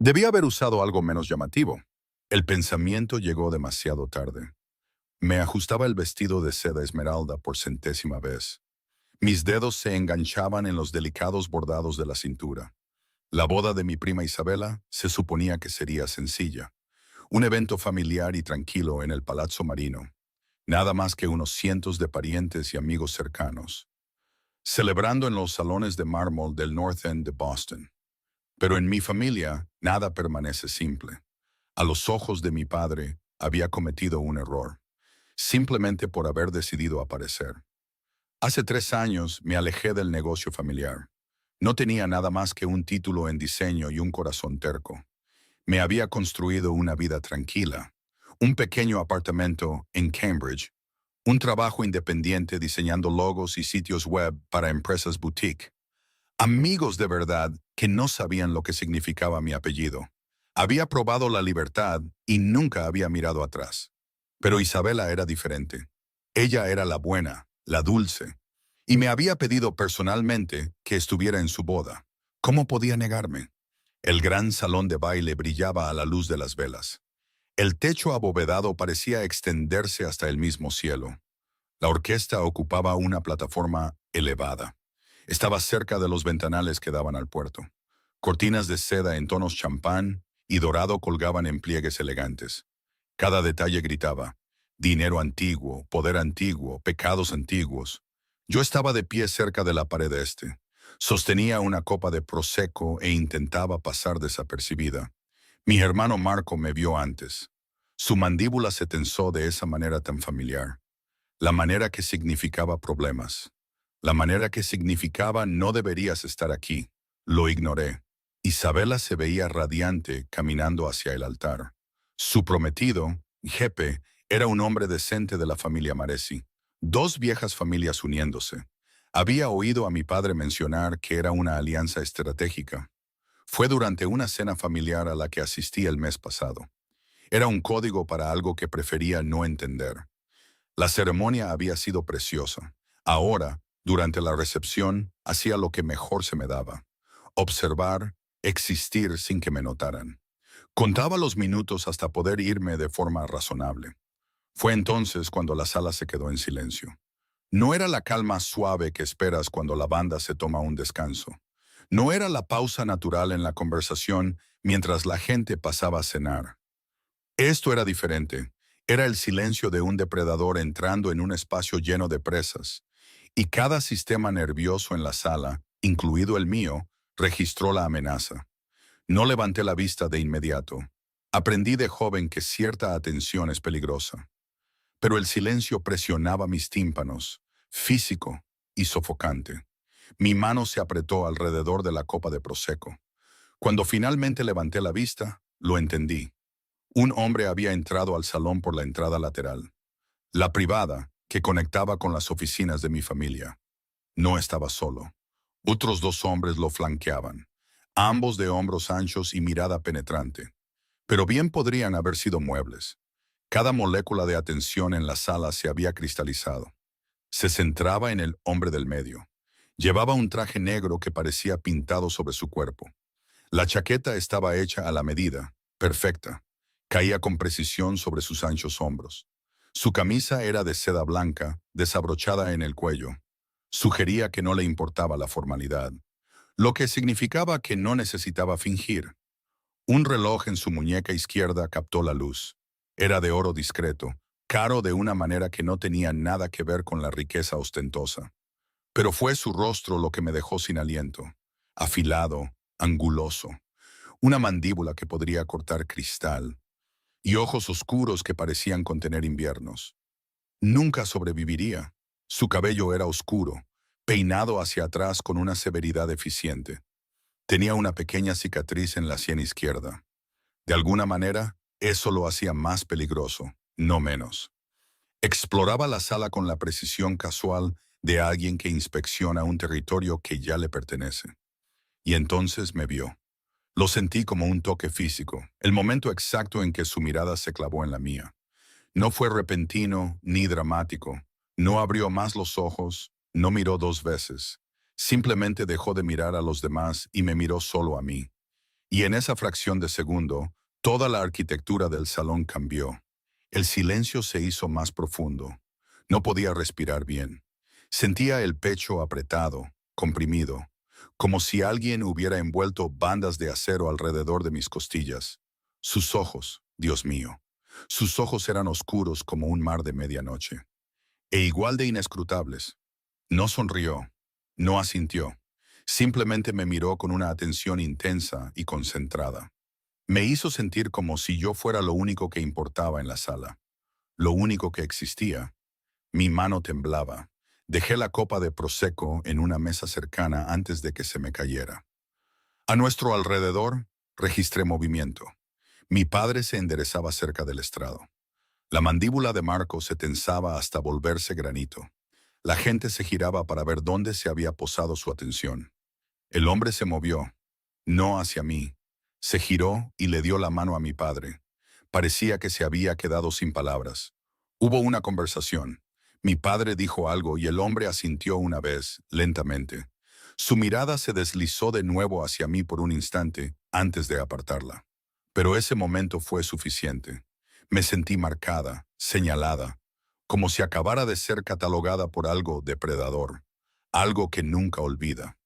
Debía haber usado algo menos llamativo. El pensamiento llegó demasiado tarde. Me ajustaba el vestido de seda esmeralda por centésima vez. Mis dedos se enganchaban en los delicados bordados de la cintura. La boda de mi prima Isabela se suponía que sería sencilla. Un evento familiar y tranquilo en el Palazzo Marino. Nada más que unos cientos de parientes y amigos cercanos. Celebrando en los salones de mármol del North End de Boston. Pero en mi familia, nada permanece simple. A los ojos de mi padre, había cometido un error, simplemente por haber decidido aparecer. Hace 3 años me alejé del negocio familiar. No tenía nada más que un título en diseño y un corazón terco. Me había construido una vida tranquila, un pequeño apartamento en Cambridge, un trabajo independiente diseñando logos y sitios web para empresas boutique. Amigos de verdad que no sabían lo que significaba mi apellido. Había probado la libertad y nunca había mirado atrás. Pero Isabela era diferente. Ella era la buena, la dulce, y me había pedido personalmente que estuviera en su boda. ¿Cómo podía negarme? El gran salón de baile brillaba a la luz de las velas. El techo abovedado parecía extenderse hasta el mismo cielo. La orquesta ocupaba una plataforma elevada. Estaba cerca de los ventanales que daban al puerto. Cortinas de seda en tonos champán y dorado colgaban en pliegues elegantes. Cada detalle gritaba, dinero antiguo, poder antiguo, pecados antiguos. Yo estaba de pie cerca de la pared este. Sostenía una copa de prosecco e intentaba pasar desapercibida. Mi hermano Marco me vio antes. Su mandíbula se tensó de esa manera tan familiar. La manera que significaba problemas. La manera que significaba no deberías estar aquí. Lo ignoré. Isabela se veía radiante caminando hacia el altar. Su prometido, Jepe, era un hombre decente de la familia Maresi. Dos viejas familias uniéndose. Había oído a mi padre mencionar que era una alianza estratégica. Fue durante una cena familiar a la que asistí el mes pasado. Era un código para algo que prefería no entender. La ceremonia había sido preciosa. Ahora, durante la recepción, hacía lo que mejor se me daba. Observar, existir sin que me notaran. Contaba los minutos hasta poder irme de forma razonable. Fue entonces cuando la sala se quedó en silencio. No era la calma suave que esperas cuando la banda se toma un descanso. No era la pausa natural en la conversación mientras la gente pasaba a cenar. Esto era diferente. Era el silencio de un depredador entrando en un espacio lleno de presas, y cada sistema nervioso en la sala, incluido el mío, registró la amenaza. No levanté la vista de inmediato. Aprendí de joven que cierta atención es peligrosa. Pero el silencio presionaba mis tímpanos, físico y sofocante. Mi mano se apretó alrededor de la copa de prosecco. Cuando finalmente levanté la vista, lo entendí. Un hombre había entrado al salón por la entrada lateral, la privada, que conectaba con las oficinas de mi familia. No estaba solo. Otros dos hombres lo flanqueaban, ambos de hombros anchos y mirada penetrante. Pero bien podrían haber sido muebles. Cada molécula de atención en la sala se había cristalizado. Se centraba en el hombre del medio. Llevaba un traje negro que parecía pintado sobre su cuerpo. La chaqueta estaba hecha a la medida, perfecta. Caía con precisión sobre sus anchos hombros. Su camisa era de seda blanca, desabrochada en el cuello. Sugería que no le importaba la formalidad, lo que significaba que no necesitaba fingir. Un reloj en su muñeca izquierda captó la luz. Era de oro discreto, caro de una manera que no tenía nada que ver con la riqueza ostentosa. Pero fue su rostro lo que me dejó sin aliento. Afilado, anguloso. Una mandíbula que podría cortar cristal. Y ojos oscuros que parecían contener inviernos. Nunca sobreviviría. Su cabello era oscuro, peinado hacia atrás con una severidad eficiente. Tenía una pequeña cicatriz en la sien izquierda. De alguna manera, eso lo hacía más peligroso, no menos. Exploraba la sala con la precisión casual de alguien que inspecciona un territorio que ya le pertenece. Y entonces me vio. Lo sentí como un toque físico, el momento exacto en que su mirada se clavó en la mía. No fue repentino ni dramático. No abrió más los ojos, no miró dos veces. Simplemente dejó de mirar a los demás y me miró solo a mí. Y en esa fracción de segundo, toda la arquitectura del salón cambió. El silencio se hizo más profundo. No podía respirar bien. Sentía el pecho apretado, comprimido, como si alguien hubiera envuelto bandas de acero alrededor de mis costillas. Sus ojos, Dios mío, sus ojos eran oscuros como un mar de medianoche, e igual de inescrutables. No sonrió, no asintió, simplemente me miró con una atención intensa y concentrada. Me hizo sentir como si yo fuera lo único que importaba en la sala, lo único que existía. Mi mano temblaba. Dejé la copa de prosecco en una mesa cercana antes de que se me cayera. A nuestro alrededor, registré movimiento. Mi padre se enderezaba cerca del estrado. La mandíbula de Marco se tensaba hasta volverse granito. La gente se giraba para ver dónde se había posado su atención. El hombre se movió, no hacia mí. Se giró y le dio la mano a mi padre. Parecía que se había quedado sin palabras. Hubo una conversación. Mi padre dijo algo y el hombre asintió una vez, lentamente. Su mirada se deslizó de nuevo hacia mí por un instante, antes de apartarla. Pero ese momento fue suficiente. Me sentí marcada, señalada, como si acabara de ser catalogada por algo depredador, algo que nunca olvida.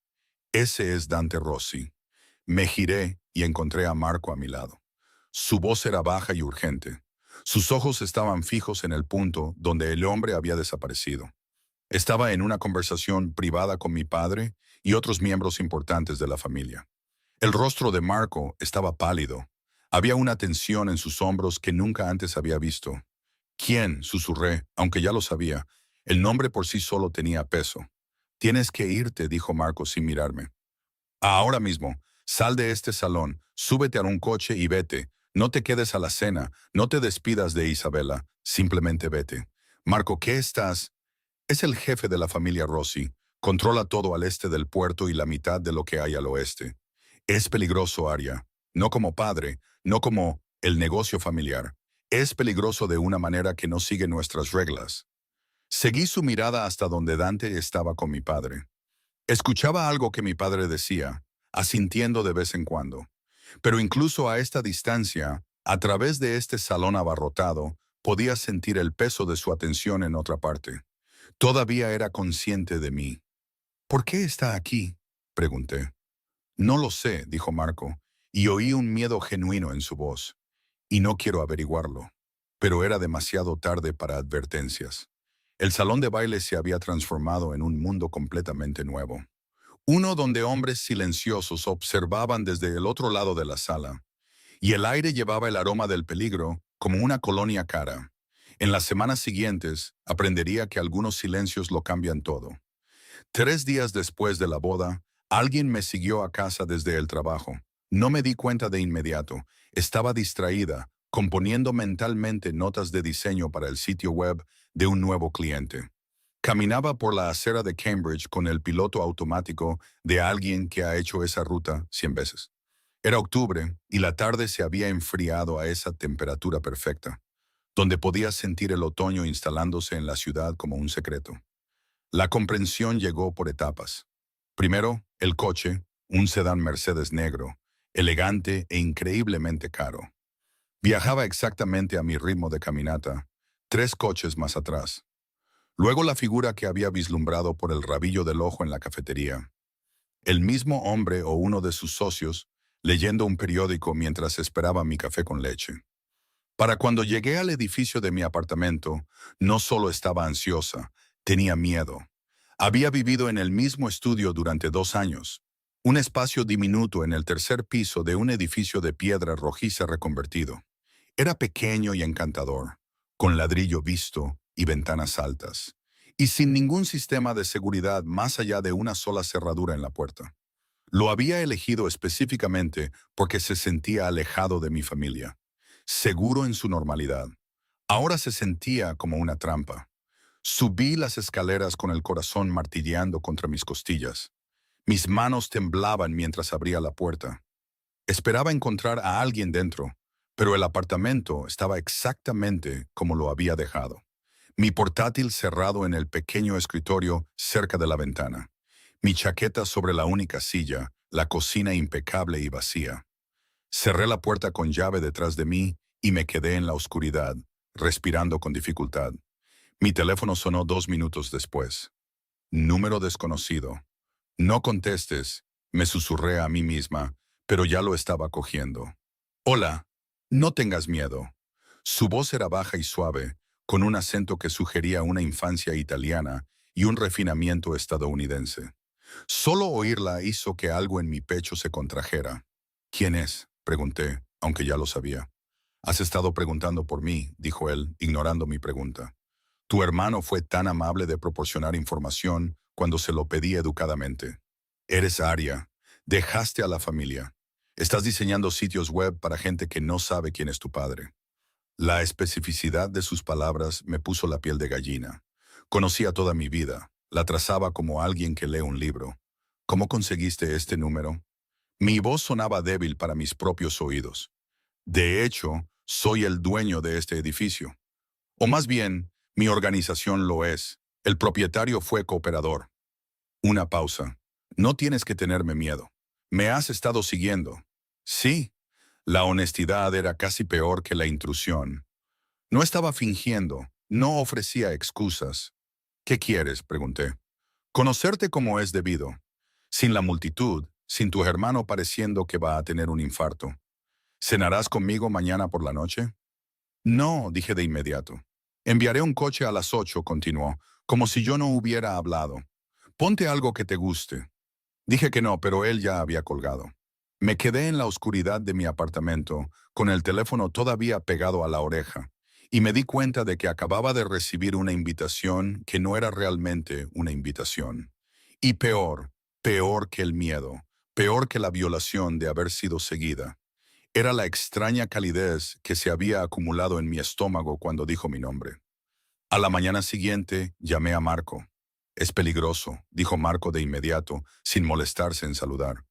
Ese es Dante Rossi. Me giré y encontré a Marco a mi lado. Su voz era baja y urgente. Sus ojos estaban fijos en el punto donde el hombre había desaparecido. Estaba en una conversación privada con mi padre y otros miembros importantes de la familia. El rostro de Marco estaba pálido. Había una tensión en sus hombros que nunca antes había visto. ¿Quién?, susurré, aunque ya lo sabía. El nombre por sí solo tenía peso. Tienes que irte, dijo Marco sin mirarme. Ahora mismo, sal de este salón, súbete a un coche y vete. No te quedes a la cena, no te despidas de Isabela, simplemente vete. Marco, ¿qué estás? Es el jefe de la familia Rossi. Controla todo al este del puerto y la mitad de lo que hay al oeste. Es peligroso, Aria. No como padre, no como el negocio familiar. Es peligroso de una manera que no sigue nuestras reglas. Seguí su mirada hasta donde Dante estaba con mi padre. Escuchaba algo que mi padre decía, asintiendo de vez en cuando. Pero incluso a esta distancia, a través de este salón abarrotado, podía sentir el peso de su atención en otra parte. Todavía era consciente de mí. ¿Por qué está aquí?, pregunté. No lo sé, dijo Marco, y oí un miedo genuino en su voz. Y no quiero averiguarlo. Pero era demasiado tarde para advertencias. El salón de baile se había transformado en un mundo completamente nuevo. Uno donde hombres silenciosos observaban desde el otro lado de la sala, y el aire llevaba el aroma del peligro como una colonia cara. En las semanas siguientes, aprendería que algunos silencios lo cambian todo. 3 días después de la boda, alguien me siguió a casa desde el trabajo. No me di cuenta de inmediato. Estaba distraída, componiendo mentalmente notas de diseño para el sitio web de un nuevo cliente. Caminaba por la acera de Cambridge con el piloto automático de alguien que ha hecho esa ruta 100 veces. Era octubre y la tarde se había enfriado a esa temperatura perfecta, donde podía sentir el otoño instalándose en la ciudad como un secreto. La comprensión llegó por etapas. Primero, el coche, un sedán Mercedes negro, elegante e increíblemente caro. Viajaba exactamente a mi ritmo de caminata, 3 coches más atrás. Luego la figura que había vislumbrado por el rabillo del ojo en la cafetería. El mismo hombre o uno de sus socios, leyendo un periódico mientras esperaba mi café con leche. Para cuando llegué al edificio de mi apartamento, no solo estaba ansiosa, tenía miedo. Había vivido en el mismo estudio durante 2 años, un espacio diminuto en el tercer piso de un edificio de piedra rojiza reconvertido. Era pequeño y encantador, con ladrillo visto y ventanas altas, y sin ningún sistema de seguridad más allá de una sola cerradura en la puerta. Lo había elegido específicamente porque se sentía alejado de mi familia, seguro en su normalidad. Ahora se sentía como una trampa. Subí las escaleras con el corazón martilleando contra mis costillas. Mis manos temblaban mientras abría la puerta. Esperaba encontrar a alguien dentro, pero el apartamento estaba exactamente como lo había dejado. Mi portátil cerrado en el pequeño escritorio cerca de la ventana. Mi chaqueta sobre la única silla, la cocina impecable y vacía. Cerré la puerta con llave detrás de mí y me quedé en la oscuridad, respirando con dificultad. Mi teléfono sonó 2 minutos después. Número desconocido. No contestes, me susurré a mí misma, pero ya lo estaba cogiendo. Hola, no tengas miedo. Su voz era baja y suave, con un acento que sugería una infancia italiana y un refinamiento estadounidense. Solo oírla hizo que algo en mi pecho se contrajera. ¿Quién es?, pregunté, aunque ya lo sabía. Has estado preguntando por mí, dijo él, ignorando mi pregunta. Tu hermano fue tan amable de proporcionar información cuando se lo pedí educadamente. Eres Aria. Dejaste a la familia. Estás diseñando sitios web para gente que no sabe quién es tu padre. La especificidad de sus palabras me puso la piel de gallina. Conocía toda mi vida. La trazaba como alguien que lee un libro. ¿Cómo conseguiste este número? Mi voz sonaba débil para mis propios oídos. De hecho, soy el dueño de este edificio. O más bien, mi organización lo es. El propietario fue cooperador. Una pausa. No tienes que tenerme miedo. Me has estado siguiendo. Sí, la honestidad era casi peor que la intrusión. No estaba fingiendo, no ofrecía excusas. ¿Qué quieres?, pregunté. Conocerte como es debido. Sin la multitud, sin tu hermano pareciendo que va a tener un infarto. ¿Cenarás conmigo mañana por la noche? No, dije de inmediato. Enviaré un coche a las 8, continuó, como si yo no hubiera hablado. Ponte algo que te guste. Dije que no, pero él ya había colgado. Me quedé en la oscuridad de mi apartamento, con el teléfono todavía pegado a la oreja, y me di cuenta de que acababa de recibir una invitación que no era realmente una invitación. Y peor que el miedo, peor que la violación de haber sido seguida, era la extraña calidez que se había acumulado en mi estómago cuando dijo mi nombre. A la mañana siguiente llamé a Marco. Es peligroso, dijo Marco de inmediato, sin molestarse en saludar.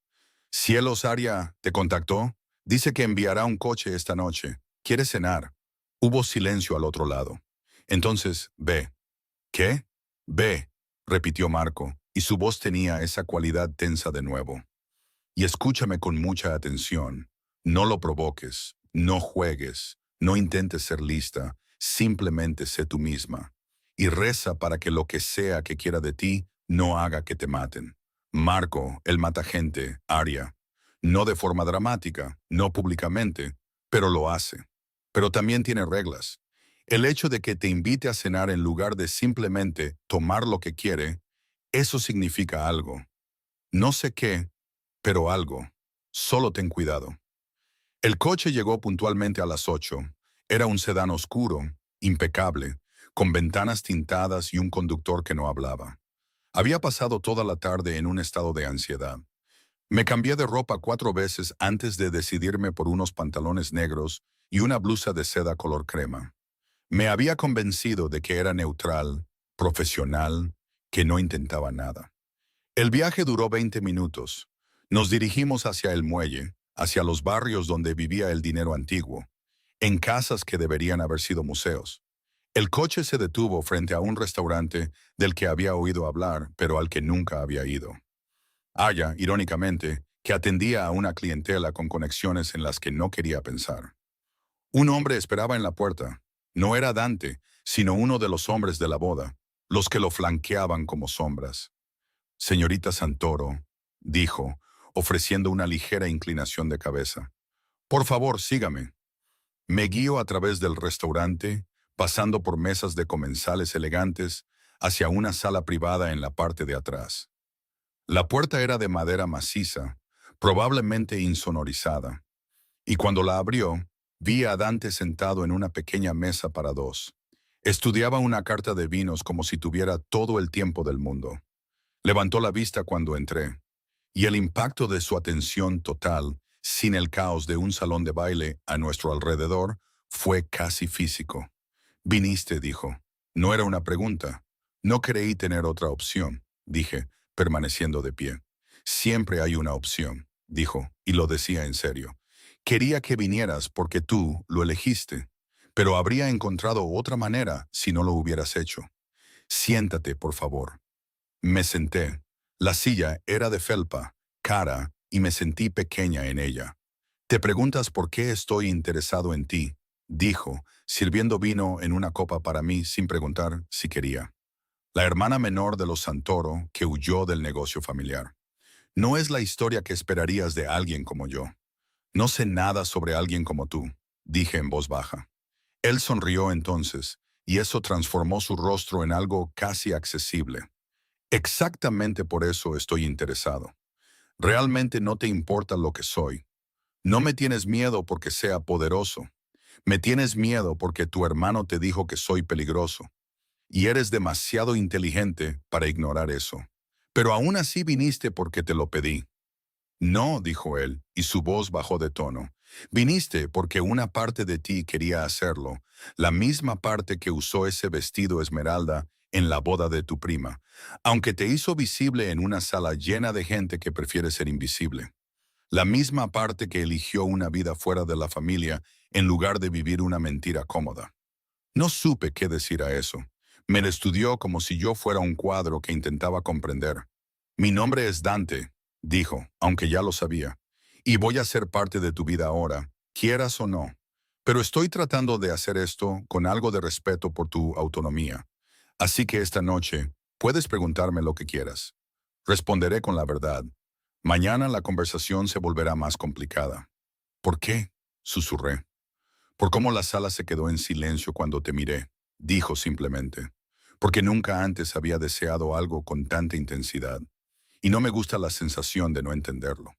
Cielos, Aria, ¿te contactó? Dice que enviará un coche esta noche. ¿Quiere cenar? Hubo silencio al otro lado. Entonces, ve. ¿Qué? Ve, repitió Marco, y su voz tenía esa cualidad tensa de nuevo. Y escúchame con mucha atención. No lo provoques, no juegues, no intentes ser lista, simplemente sé tú misma. Y reza para que lo que sea que quiera de ti no haga que te maten. Marco, el matagente, Aria. No de forma dramática, no públicamente, pero lo hace. Pero también tiene reglas. El hecho de que te invite a cenar en lugar de simplemente tomar lo que quiere, eso significa algo. No sé qué, pero algo. Solo ten cuidado. El coche llegó puntualmente a las 8. Era un sedán oscuro, impecable, con ventanas tintadas y un conductor que no hablaba. Había pasado toda la tarde en un estado de ansiedad. Me cambié de ropa 4 veces antes de decidirme por unos pantalones negros y una blusa de seda color crema. Me había convencido de que era neutral, profesional, que no intentaba nada. El viaje duró 20 minutos. Nos dirigimos hacia el muelle, hacia los barrios donde vivía el dinero antiguo, en casas que deberían haber sido museos. El coche se detuvo frente a un restaurante del que había oído hablar, pero al que nunca había ido. Aya, irónicamente, que atendía a una clientela con conexiones en las que no quería pensar. Un hombre esperaba en la puerta. No era Dante, sino uno de los hombres de la boda, los que lo flanqueaban como sombras. Señorita Santoro, dijo, ofreciendo una ligera inclinación de cabeza. Por favor, sígame. Me guío a través del restaurante, pasando por mesas de comensales elegantes, hacia una sala privada en la parte de atrás. La puerta era de madera maciza, probablemente insonorizada, y cuando la abrió, vi a Dante sentado en una pequeña mesa para dos. Estudiaba una carta de vinos como si tuviera todo el tiempo del mundo. Levantó la vista cuando entré, y el impacto de su atención total, sin el caos de un salón de baile a nuestro alrededor, fue casi físico. Viniste, dijo. No era una pregunta. No creí tener otra opción, dije, permaneciendo de pie. Siempre hay una opción, dijo, y lo decía en serio. Quería que vinieras porque tú lo elegiste, pero habría encontrado otra manera si no lo hubieras hecho. Siéntate, por favor. Me senté. La silla era de felpa, cara, y me sentí pequeña en ella. Te preguntas por qué estoy interesado en ti, dijo, sirviendo vino en una copa para mí sin preguntar si quería. La hermana menor de los Santoro que huyó del negocio familiar. No es la historia que esperarías de alguien como yo. No sé nada sobre alguien como tú, dije en voz baja. Él sonrió entonces, y eso transformó su rostro en algo casi accesible. Exactamente por eso estoy interesado. Realmente no te importa lo que soy. No me tienes miedo porque sea poderoso. Me tienes miedo porque tu hermano te dijo que soy peligroso. Y eres demasiado inteligente para ignorar eso. Pero aún así viniste porque te lo pedí. No, dijo él, y su voz bajó de tono. Viniste porque una parte de ti quería hacerlo, la misma parte que usó ese vestido esmeralda en la boda de tu prima, aunque te hizo visible en una sala llena de gente que prefiere ser invisible. La misma parte que eligió una vida fuera de la familia en lugar de vivir una mentira cómoda. No supe qué decir a eso. Me lo estudió como si yo fuera un cuadro que intentaba comprender. Mi nombre es Dante, dijo, aunque ya lo sabía, y voy a ser parte de tu vida ahora, quieras o no. Pero estoy tratando de hacer esto con algo de respeto por tu autonomía. Así que esta noche puedes preguntarme lo que quieras. Responderé con la verdad. Mañana la conversación se volverá más complicada. ¿Por qué? Susurré. Por cómo la sala se quedó en silencio cuando te miré, dijo simplemente. Porque nunca antes había deseado algo con tanta intensidad. Y no me gusta la sensación de no entenderlo.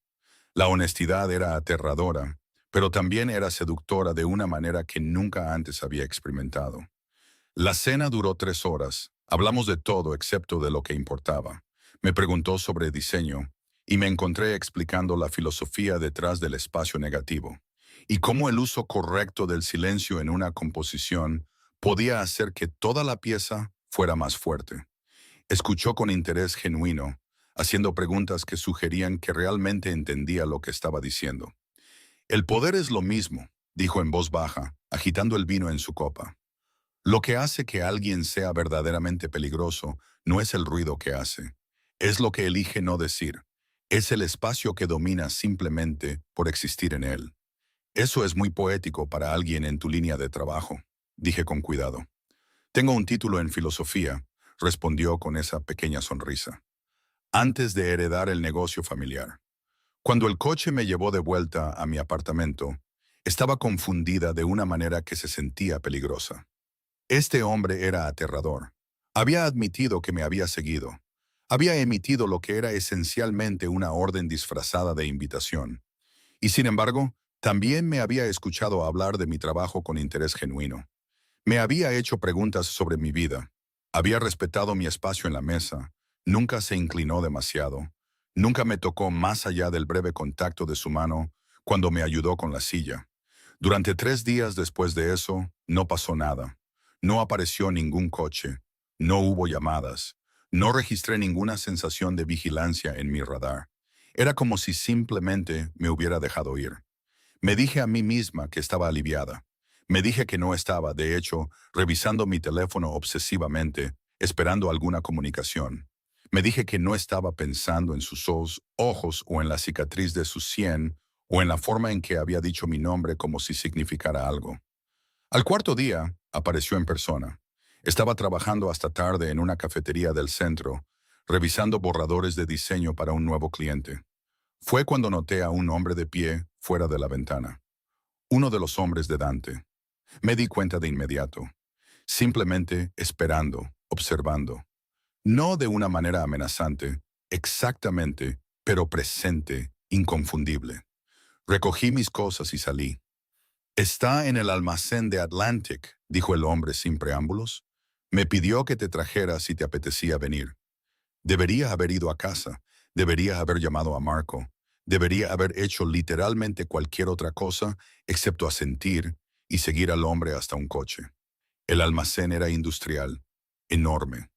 La honestidad era aterradora, pero también era seductora de una manera que nunca antes había experimentado. La cena duró 3 horas. Hablamos de todo excepto de lo que importaba. Me preguntó sobre diseño y me encontré explicando la filosofía detrás del espacio negativo y cómo el uso correcto del silencio en una composición podía hacer que toda la pieza fuera más fuerte. Escuchó con interés genuino, haciendo preguntas que sugerían que realmente entendía lo que estaba diciendo. El poder es lo mismo, dijo en voz baja, agitando el vino en su copa. Lo que hace que alguien sea verdaderamente peligroso no es el ruido que hace, es lo que elige no decir, es el espacio que domina simplemente por existir en él. Eso es muy poético para alguien en tu línea de trabajo, dije con cuidado. Tengo un título en filosofía, respondió con esa pequeña sonrisa. Antes de heredar el negocio familiar. Cuando el coche me llevó de vuelta a mi apartamento, estaba confundida de una manera que se sentía peligrosa. Este hombre era aterrador. Había admitido que me había seguido. Había emitido lo que era esencialmente una orden disfrazada de invitación. Y sin embargo, también me había escuchado hablar de mi trabajo con interés genuino. Me había hecho preguntas sobre mi vida. Había respetado mi espacio en la mesa. Nunca se inclinó demasiado. Nunca me tocó más allá del breve contacto de su mano cuando me ayudó con la silla. Durante 3 días después de eso, no pasó nada. No apareció ningún coche. No hubo llamadas. No registré ninguna sensación de vigilancia en mi radar. Era como si simplemente me hubiera dejado ir. Me dije a mí misma que estaba aliviada. Me dije que no estaba, de hecho, revisando mi teléfono obsesivamente, esperando alguna comunicación. Me dije que no estaba pensando en sus ojos o en la cicatriz de su sien o en la forma en que había dicho mi nombre como si significara algo. Al cuarto día, apareció en persona. Estaba trabajando hasta tarde en una cafetería del centro, revisando borradores de diseño para un nuevo cliente. Fue cuando noté a un hombre de pie fuera de la ventana. Uno de los hombres de Dante. Me di cuenta de inmediato. Simplemente esperando, observando. No de una manera amenazante, exactamente, pero presente, inconfundible. Recogí mis cosas y salí. Está en el almacén de Atlantic, dijo el hombre sin preámbulos. Me pidió que te trajera si te apetecía venir. Debería haber ido a casa, debería haber llamado a Marco, debería haber hecho literalmente cualquier otra cosa excepto asentir y seguir al hombre hasta un coche. El almacén era industrial, enorme,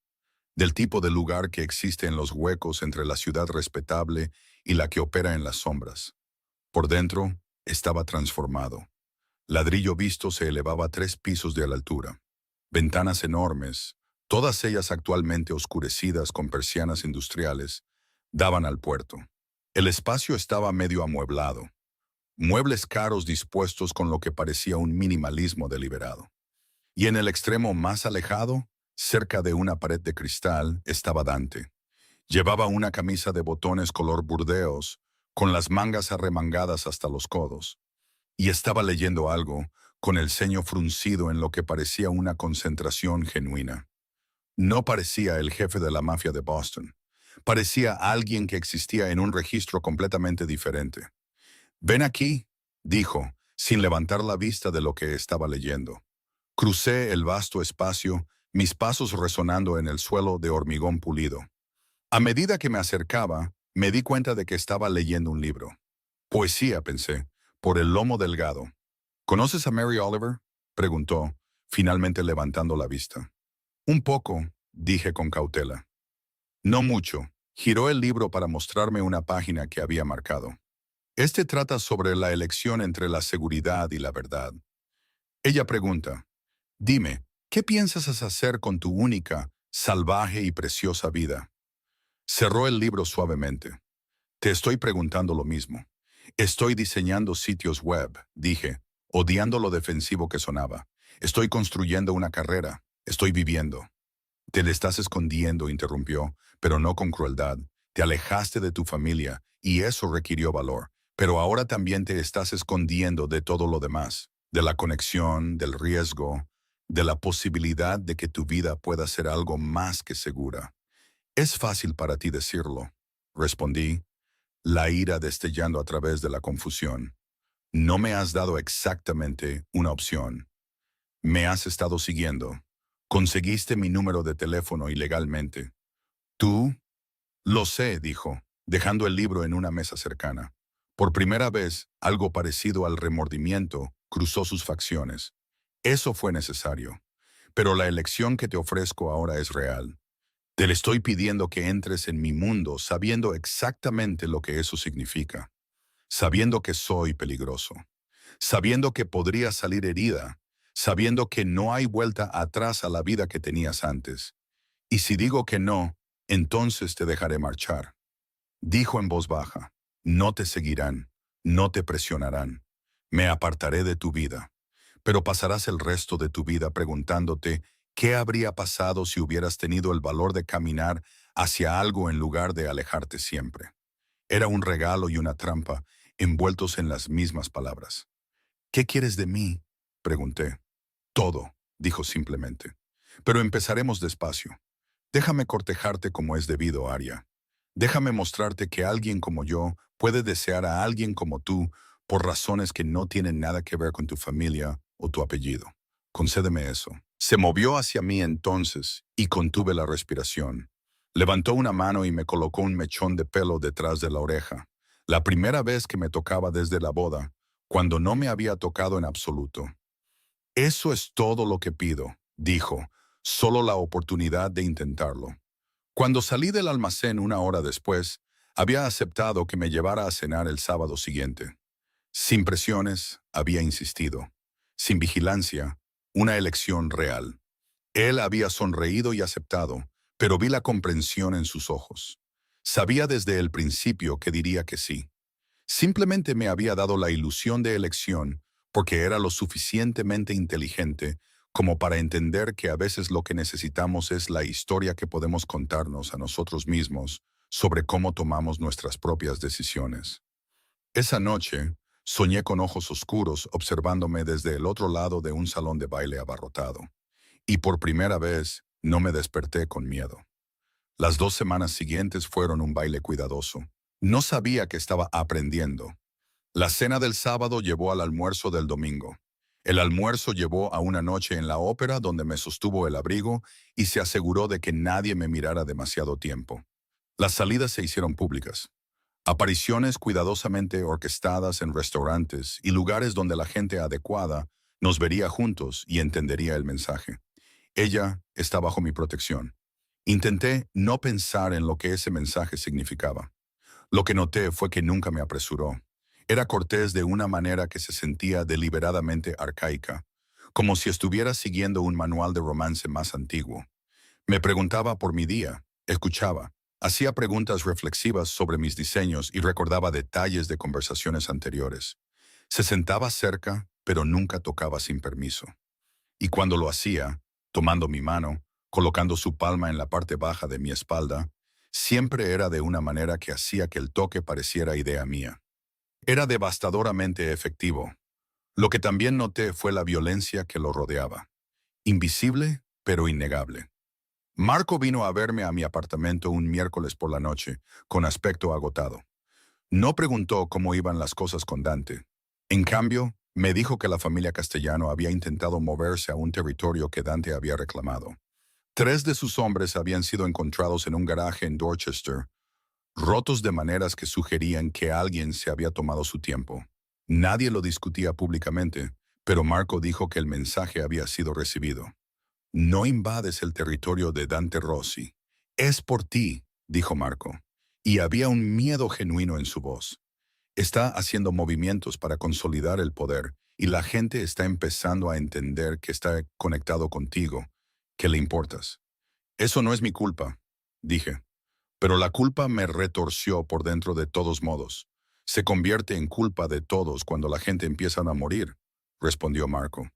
del tipo de lugar que existe en los huecos entre la ciudad respetable y la que opera en las sombras. Por dentro estaba transformado. Ladrillo visto se elevaba a 3 pisos de la altura. Ventanas enormes, todas ellas actualmente oscurecidas con persianas industriales, daban al puerto. El espacio estaba medio amueblado. muebles caros dispuestos con lo que parecía un minimalismo deliberado. Y en el extremo más alejado, cerca de una pared de cristal, estaba Dante. Llevaba una camisa de botones color burdeos, con las mangas arremangadas hasta los codos, y estaba leyendo algo, con el ceño fruncido en lo que parecía una concentración genuina. No parecía el jefe de la mafia de Boston. Parecía alguien que existía en un registro completamente diferente. «Ven aquí», dijo, sin levantar la vista de lo que estaba leyendo. Crucé el vasto espacio, mis pasos resonando en el suelo de hormigón pulido. A medida que me acercaba, me di cuenta de que estaba leyendo un libro. Poesía, pensé, por el lomo delgado. «¿Conoces a Mary Oliver?», preguntó, finalmente levantando la vista. «Un poco», dije con cautela. «No mucho». Giró el libro para mostrarme una página que había marcado. Este trata sobre la elección entre la seguridad y la verdad. Ella pregunta, «Dime, ¿qué piensas hacer con tu única, salvaje y preciosa vida?». Cerró el libro suavemente. «Te estoy preguntando lo mismo. Estoy diseñando sitios web», dije, odiando lo defensivo que sonaba. «Estoy construyendo una carrera. Estoy viviendo». «Te le estás escondiendo», interrumpió, pero no con crueldad. «Te alejaste de tu familia, y eso requirió valor. Pero ahora también te estás escondiendo de todo lo demás, de la conexión, del riesgo, de la posibilidad de que tu vida pueda ser algo más que segura». «Es fácil para ti decirlo», respondí, la ira destellando a través de la confusión. «No me has dado exactamente una opción. Me has estado siguiendo. Conseguiste mi número de teléfono ilegalmente. Tú...». «Lo sé», dijo, dejando el libro en una mesa cercana. Por primera vez, algo parecido al remordimiento cruzó sus facciones. «Eso fue necesario. Pero la elección que te ofrezco ahora es real. Te le estoy pidiendo que entres en mi mundo sabiendo exactamente lo que eso significa. Sabiendo que soy peligroso. Sabiendo que podría salir herida. Sabiendo que no hay vuelta atrás a la vida que tenías antes. Y si digo que no, entonces te dejaré marchar». Dijo en voz baja, «No te seguirán, no te presionarán. Me apartaré de tu vida. Pero pasarás el resto de tu vida preguntándote qué habría pasado si hubieras tenido el valor de caminar hacia algo en lugar de alejarte siempre». Era un regalo y una trampa, envueltos en las mismas palabras. «¿Qué quieres de mí?», pregunté. «Todo», dijo simplemente. «Pero empezaremos despacio. Déjame cortejarte como es debido, Aria. Déjame mostrarte que alguien como yo puede desear a alguien como tú por razones que no tienen nada que ver con tu familia o tu apellido. Concédeme eso». Se movió hacia mí entonces y contuve la respiración. Levantó una mano y me colocó un mechón de pelo detrás de la oreja. La primera vez que me tocaba desde la boda, cuando no me había tocado en absoluto. «Eso es todo lo que pido», dijo, «solo la oportunidad de intentarlo». Cuando salí del almacén una hora después, había aceptado que me llevara a cenar el sábado siguiente. Sin presiones, había insistido. Sin vigilancia, una elección real. Él había sonreído y aceptado, pero vi la comprensión en sus ojos. Sabía desde el principio que diría que sí. Simplemente me había dado la ilusión de elección porque era lo suficientemente inteligente como para entender que a veces lo que necesitamos es la historia que podemos contarnos a nosotros mismos sobre cómo tomamos nuestras propias decisiones. Esa noche, soñé con ojos oscuros observándome desde el otro lado de un salón de baile abarrotado. Y por primera vez, no me desperté con miedo. Las 2 semanas siguientes fueron un baile cuidadoso. No sabía que estaba aprendiendo. La cena del sábado llevó al almuerzo del domingo. El almuerzo llevó a una noche en la ópera donde me sostuvo el abrigo y se aseguró de que nadie me mirara demasiado tiempo. Las salidas se hicieron públicas. Apariciones cuidadosamente orquestadas en restaurantes y lugares donde la gente adecuada nos vería juntos y entendería el mensaje. Ella está bajo mi protección. Intenté no pensar en lo que ese mensaje significaba. Lo que noté fue que nunca me apresuró. Era cortés de una manera que se sentía deliberadamente arcaica, como si estuviera siguiendo un manual de romance más antiguo. Me preguntaba por mi día, escuchaba, hacía preguntas reflexivas sobre mis diseños y recordaba detalles de conversaciones anteriores. Se sentaba cerca, pero nunca tocaba sin permiso. Y cuando lo hacía, tomando mi mano, colocando su palma en la parte baja de mi espalda, siempre era de una manera que hacía que el toque pareciera idea mía. Era devastadoramente efectivo. Lo que también noté fue la violencia que lo rodeaba. Invisible, pero innegable. Marco vino a verme a mi apartamento un miércoles por la noche, con aspecto agotado. No preguntó cómo iban las cosas con Dante. En cambio, me dijo que la familia Castellano había intentado moverse a un territorio que Dante había reclamado. 3 de sus hombres habían sido encontrados en un garaje en Dorchester, rotos de maneras que sugerían que alguien se había tomado su tiempo. Nadie lo discutía públicamente, pero Marco dijo que el mensaje había sido recibido. No invades el territorio de Dante Rossi. Es por ti, dijo Marco. Y había un miedo genuino en su voz. Está haciendo movimientos para consolidar el poder y la gente está empezando a entender que está conectado contigo, que le importas. Eso no es mi culpa, dije. Pero la culpa me retorció por dentro de todos modos. Se convierte en culpa de todos cuando la gente empieza a morir, respondió Marco.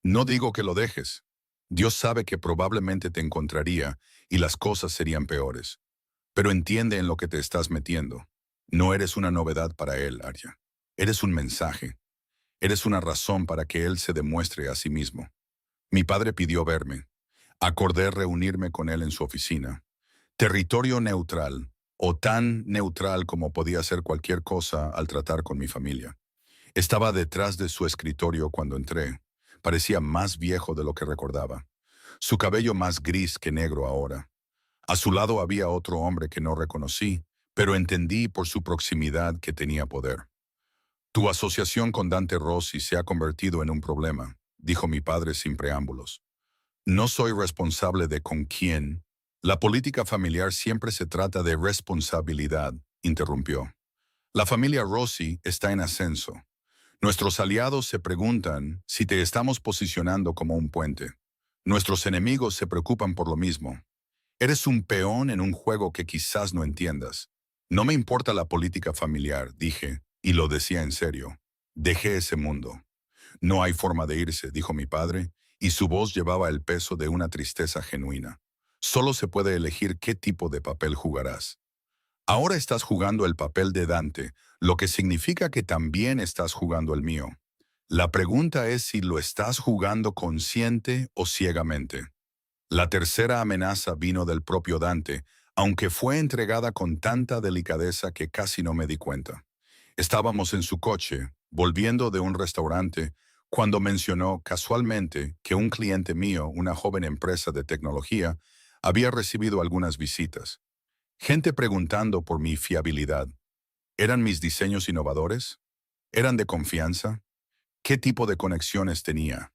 No digo que lo dejes. Dios sabe que probablemente te encontraría y las cosas serían peores. Pero entiende en lo que te estás metiendo. No eres una novedad para Él, Arya. Eres un mensaje. Eres una razón para que Él se demuestre a sí mismo. Mi padre pidió verme. Acordé reunirme con él en su oficina. Territorio neutral, o tan neutral como podía ser cualquier cosa al tratar con mi familia. Estaba detrás de su escritorio cuando entré. Parecía más viejo de lo que recordaba. Su cabello más gris que negro ahora. A su lado había otro hombre que no reconocí, pero entendí por su proximidad que tenía poder. Tu asociación con Dante Rossi se ha convertido en un problema, dijo mi padre sin preámbulos. No soy responsable de con quién. La política familiar siempre se trata de responsabilidad, interrumpió. La familia Rossi está en ascenso. Nuestros aliados se preguntan si te estamos posicionando como un puente. Nuestros enemigos se preocupan por lo mismo. Eres un peón en un juego que quizás no entiendas. No me importa la política familiar, dije, y lo decía en serio. Dejé ese mundo. No hay forma de irse, dijo mi padre, y su voz llevaba el peso de una tristeza genuina. Solo se puede elegir qué tipo de papel jugarás. Ahora estás jugando el papel de Dante, lo que significa que también estás jugando el mío. La pregunta es si lo estás jugando consciente o ciegamente. La tercera amenaza vino del propio Dante, aunque fue entregada con tanta delicadeza que casi no me di cuenta. Estábamos en su coche, volviendo de un restaurante, cuando mencionó casualmente que un cliente mío, una joven empresa de tecnología, había recibido algunas visitas. Gente preguntando por mi fiabilidad. ¿Eran mis diseños innovadores? ¿Eran de confianza? ¿Qué tipo de conexiones tenía?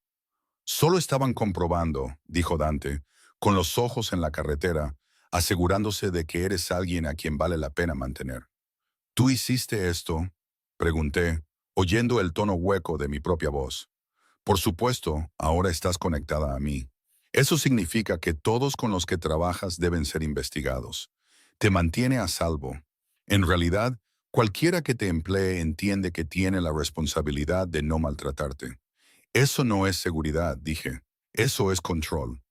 Solo estaban comprobando, dijo Dante, con los ojos en la carretera, asegurándose de que eres alguien a quien vale la pena mantener. ¿Tú hiciste esto? Pregunté, oyendo el tono hueco de mi propia voz. Por supuesto, ahora estás conectada a mí. Eso significa que todos con los que trabajas deben ser investigados. Te mantiene a salvo. En realidad, cualquiera que te emplee entiende que tiene la responsabilidad de no maltratarte. Eso no es seguridad, dije. Eso es control.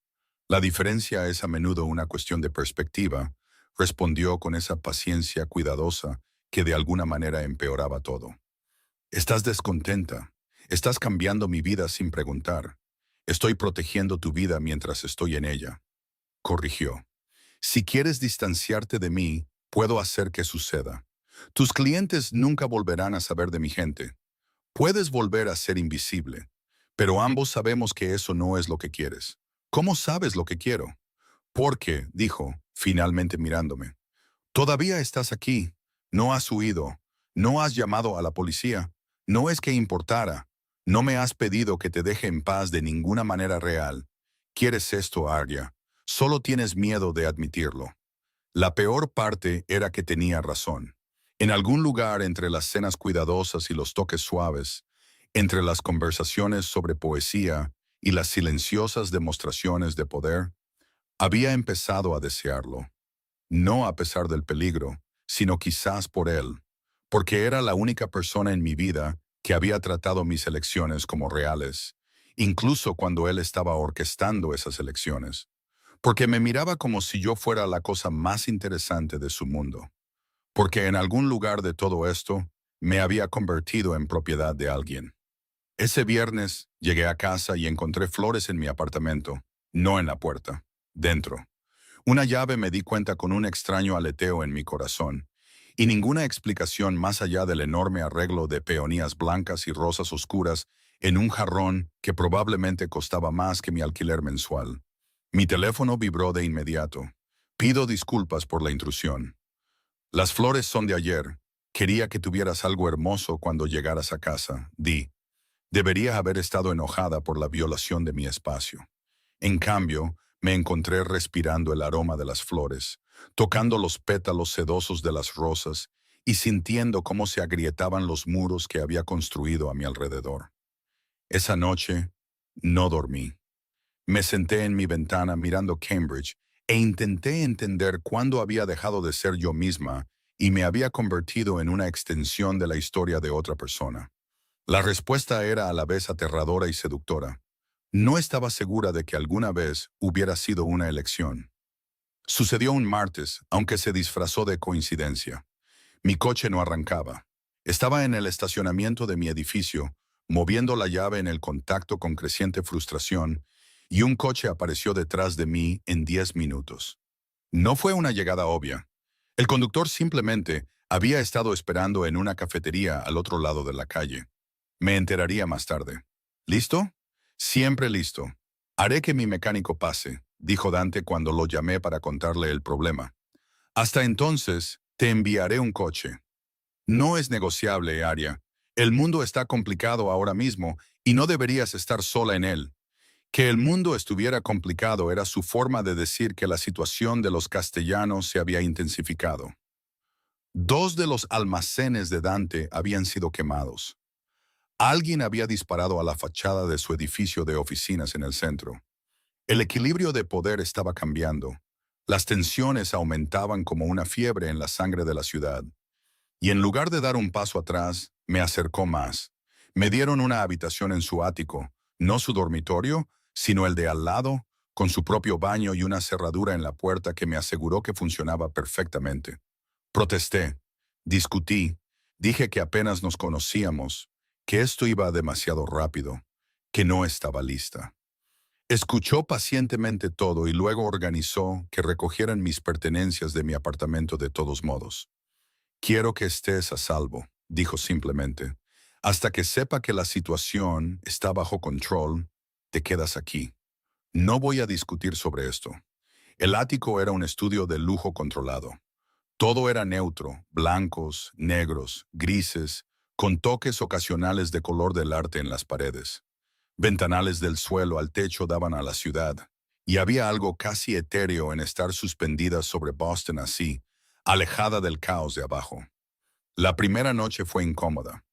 La diferencia es a menudo una cuestión de perspectiva, respondió con esa paciencia cuidadosa que de alguna manera empeoraba todo. Estás descontenta. Estás cambiando mi vida sin preguntar. Estoy protegiendo tu vida mientras estoy en ella. Corrigió. Si quieres distanciarte de mí, puedo hacer que suceda. Tus clientes nunca volverán a saber de mi gente. Puedes volver a ser invisible, pero ambos sabemos que eso no es lo que quieres. ¿Cómo sabes lo que quiero? Porque, dijo, finalmente mirándome, todavía estás aquí, no has huido, no has llamado a la policía, no es que importara, no me has pedido que te deje en paz de ninguna manera real. Quieres esto, Arya, solo tienes miedo de admitirlo. La peor parte era que tenía razón. En algún lugar entre las cenas cuidadosas y los toques suaves, entre las conversaciones sobre poesía y las silenciosas demostraciones de poder, había empezado a desearlo. No a pesar del peligro, sino quizás por él, porque era la única persona en mi vida que había tratado mis elecciones como reales, incluso cuando él estaba orquestando esas elecciones, porque me miraba como si yo fuera la cosa más interesante de su mundo, porque en algún lugar de todo esto me había convertido en propiedad de alguien. Ese viernes llegué a casa y encontré flores en mi apartamento, no en la puerta, dentro. Una llave me di cuenta con un extraño aleteo en mi corazón, y ninguna explicación más allá del enorme arreglo de peonías blancas y rosas oscuras en un jarrón que probablemente costaba más que mi alquiler mensual. Mi teléfono vibró de inmediato. Pido disculpas por la intrusión. Las flores son de ayer. Quería que tuvieras algo hermoso cuando llegaras a casa, di. Debería haber estado enojada por la violación de mi espacio. En cambio, me encontré respirando el aroma de las flores, tocando los pétalos sedosos de las rosas y sintiendo cómo se agrietaban los muros que había construido a mi alrededor. Esa noche no dormí. Me senté en mi ventana mirando Cambridge e intenté entender cuándo había dejado de ser yo misma y me había convertido en una extensión de la historia de otra persona. La respuesta era a la vez aterradora y seductora. No estaba segura de que alguna vez hubiera sido una elección. Sucedió un martes, aunque se disfrazó de coincidencia. Mi coche no arrancaba. Estaba en el estacionamiento de mi edificio, moviendo la llave en el contacto con creciente frustración, y un coche apareció detrás de mí en 10 minutos. No fue una llegada obvia. El conductor simplemente había estado esperando en una cafetería al otro lado de la calle. Me enteraría más tarde. ¿Listo? Siempre listo. Haré que mi mecánico pase, dijo Dante cuando lo llamé para contarle el problema. Hasta entonces, te enviaré un coche. No es negociable, Aria. El mundo está complicado ahora mismo y no deberías estar sola en él. Que el mundo estuviera complicado era su forma de decir que la situación de los castellanos se había intensificado. 2 de los almacenes de Dante habían sido quemados. Alguien había disparado a la fachada de su edificio de oficinas en el centro. El equilibrio de poder estaba cambiando. Las tensiones aumentaban como una fiebre en la sangre de la ciudad. Y en lugar de dar un paso atrás, me acercó más. Me dieron una habitación en su ático, no su dormitorio, sino el de al lado, con su propio baño y una cerradura en la puerta que me aseguró que funcionaba perfectamente. Protesté, discutí, dije que apenas nos conocíamos, que esto iba demasiado rápido, que no estaba lista. Escuchó pacientemente todo y luego organizó que recogieran mis pertenencias de mi apartamento de todos modos. Quiero que estés a salvo, dijo simplemente. Hasta que sepa que la situación está bajo control, te quedas aquí. No voy a discutir sobre esto. El ático era un estudio de lujo controlado. Todo era neutro, blancos, negros, grises, con toques ocasionales de color del arte en las paredes. Ventanales del suelo al techo daban a la ciudad, y había algo casi etéreo en estar suspendida sobre Boston así, alejada del caos de abajo. La primera noche fue incómoda.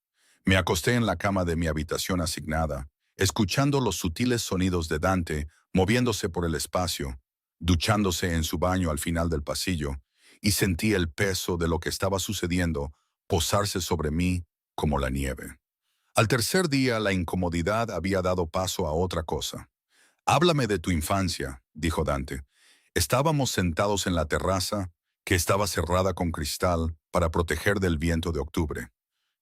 Me acosté en la cama de mi habitación asignada, escuchando los sutiles sonidos de Dante moviéndose por el espacio, duchándose en su baño al final del pasillo, y sentí el peso de lo que estaba sucediendo posarse sobre mí como la nieve. Al tercer día, la incomodidad había dado paso a otra cosa. Háblame de tu infancia, dijo Dante. Estábamos sentados en la terraza, que estaba cerrada con cristal para proteger del viento de octubre.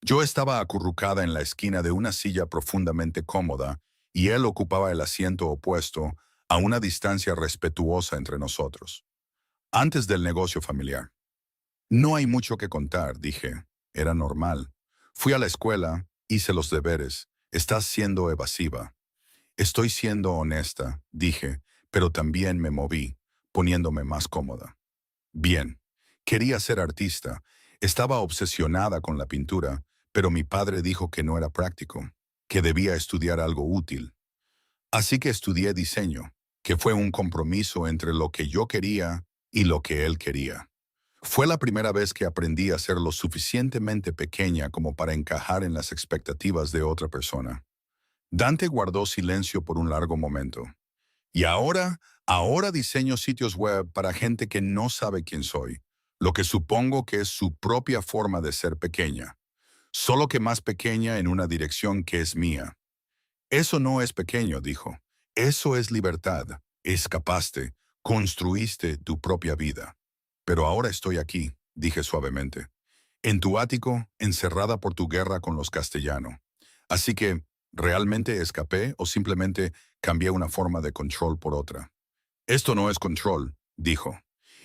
Yo estaba acurrucada en la esquina de una silla profundamente cómoda y él ocupaba el asiento opuesto a una distancia respetuosa entre nosotros. Antes del negocio familiar. No hay mucho que contar, dije. Era normal. Fui a la escuela, hice los deberes. Estás siendo evasiva. Estoy siendo honesta, dije, pero también me moví, poniéndome más cómoda. Bien, quería ser artista. Estaba obsesionada con la pintura, pero mi padre dijo que no era práctico, que debía estudiar algo útil. Así que estudié diseño, que fue un compromiso entre lo que yo quería y lo que él quería. Fue la primera vez que aprendí a ser lo suficientemente pequeña como para encajar en las expectativas de otra persona. Dante guardó silencio por un largo momento. Y ahora diseño sitios web para gente que no sabe quién soy, lo que supongo que es su propia forma de ser pequeña. solo que más pequeña en una dirección que es mía. Eso no es pequeño, dijo. Eso es libertad. Escapaste, construiste tu propia vida. Pero ahora estoy aquí, dije suavemente, en tu ático, encerrada por tu guerra con los castellanos. Así que, ¿realmente escapé o simplemente cambié una forma de control por otra? Esto no es control, dijo.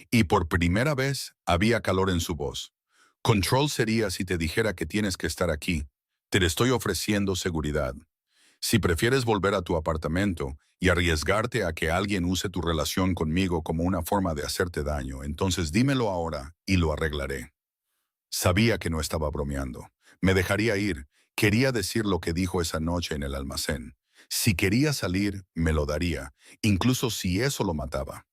Y por primera vez había calor en su voz. Control sería si te dijera que tienes que estar aquí. Te estoy ofreciendo seguridad. Si prefieres volver a tu apartamento y arriesgarte a que alguien use tu relación conmigo como una forma de hacerte daño, entonces dímelo ahora y lo arreglaré. Sabía que no estaba bromeando. Me dejaría ir. Quería decir lo que dijo esa noche en el almacén. Si quería salir, me lo daría, incluso si eso lo mataba.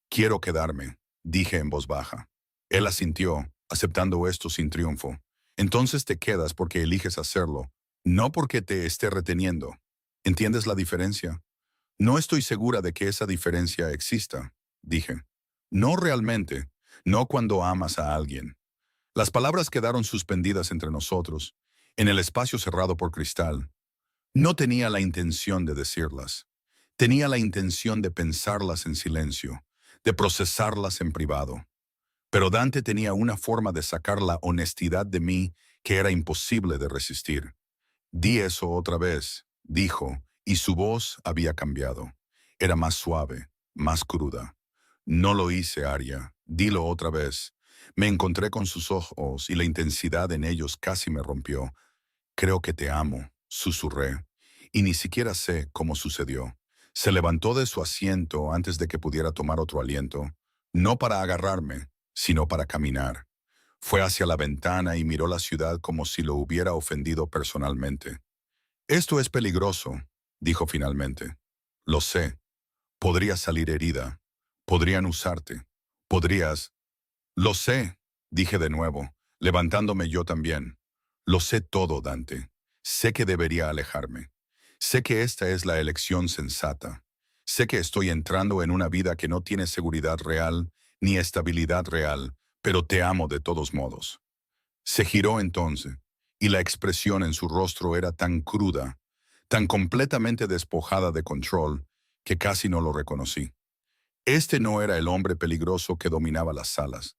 Quiero quedarme, dije en voz baja. Él asintió, aceptando esto sin triunfo. Entonces te quedas porque eliges hacerlo, no porque te esté reteniendo. ¿Entiendes la diferencia? No estoy segura de que esa diferencia exista, dije. No realmente, no cuando amas a alguien. Las palabras quedaron suspendidas entre nosotros, en el espacio cerrado por cristal. No tenía la intención de decirlas. Tenía la intención de pensarlas en silencio, de procesarlas en privado. Pero Dante tenía una forma de sacar la honestidad de mí que era imposible de resistir. Di eso otra vez, dijo, y su voz había cambiado. Era más suave, más cruda. No lo hice, Aria. Dilo otra vez. Me encontré con sus ojos y la intensidad en ellos casi me rompió. Creo que te amo, susurré, y ni siquiera sé cómo sucedió. Se levantó de su asiento antes de que pudiera tomar otro aliento, no para agarrarme, sino para caminar. Fue hacia la ventana y miró la ciudad como si lo hubiera ofendido personalmente. Esto es peligroso, dijo finalmente. Lo sé. Podrías salir herida. Podrían usarte. Podrías... Lo sé, dije de nuevo, levantándome yo también. Lo sé todo, Dante. Sé que debería alejarme. Sé que esta es la elección sensata. Sé que estoy entrando en una vida que no tiene seguridad real ni estabilidad real, pero te amo de todos modos. Se giró entonces, y la expresión en su rostro era tan cruda, tan completamente despojada de control, que casi no lo reconocí. Este no era el hombre peligroso que dominaba las salas.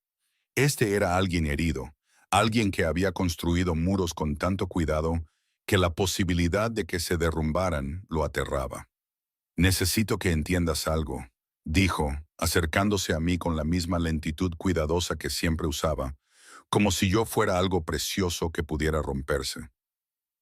Este era alguien herido, alguien que había construido muros con tanto cuidado que la posibilidad de que se derrumbaran lo aterraba. Necesito que entiendas algo, dijo, acercándose a mí con la misma lentitud cuidadosa que siempre usaba, como si yo fuera algo precioso que pudiera romperse.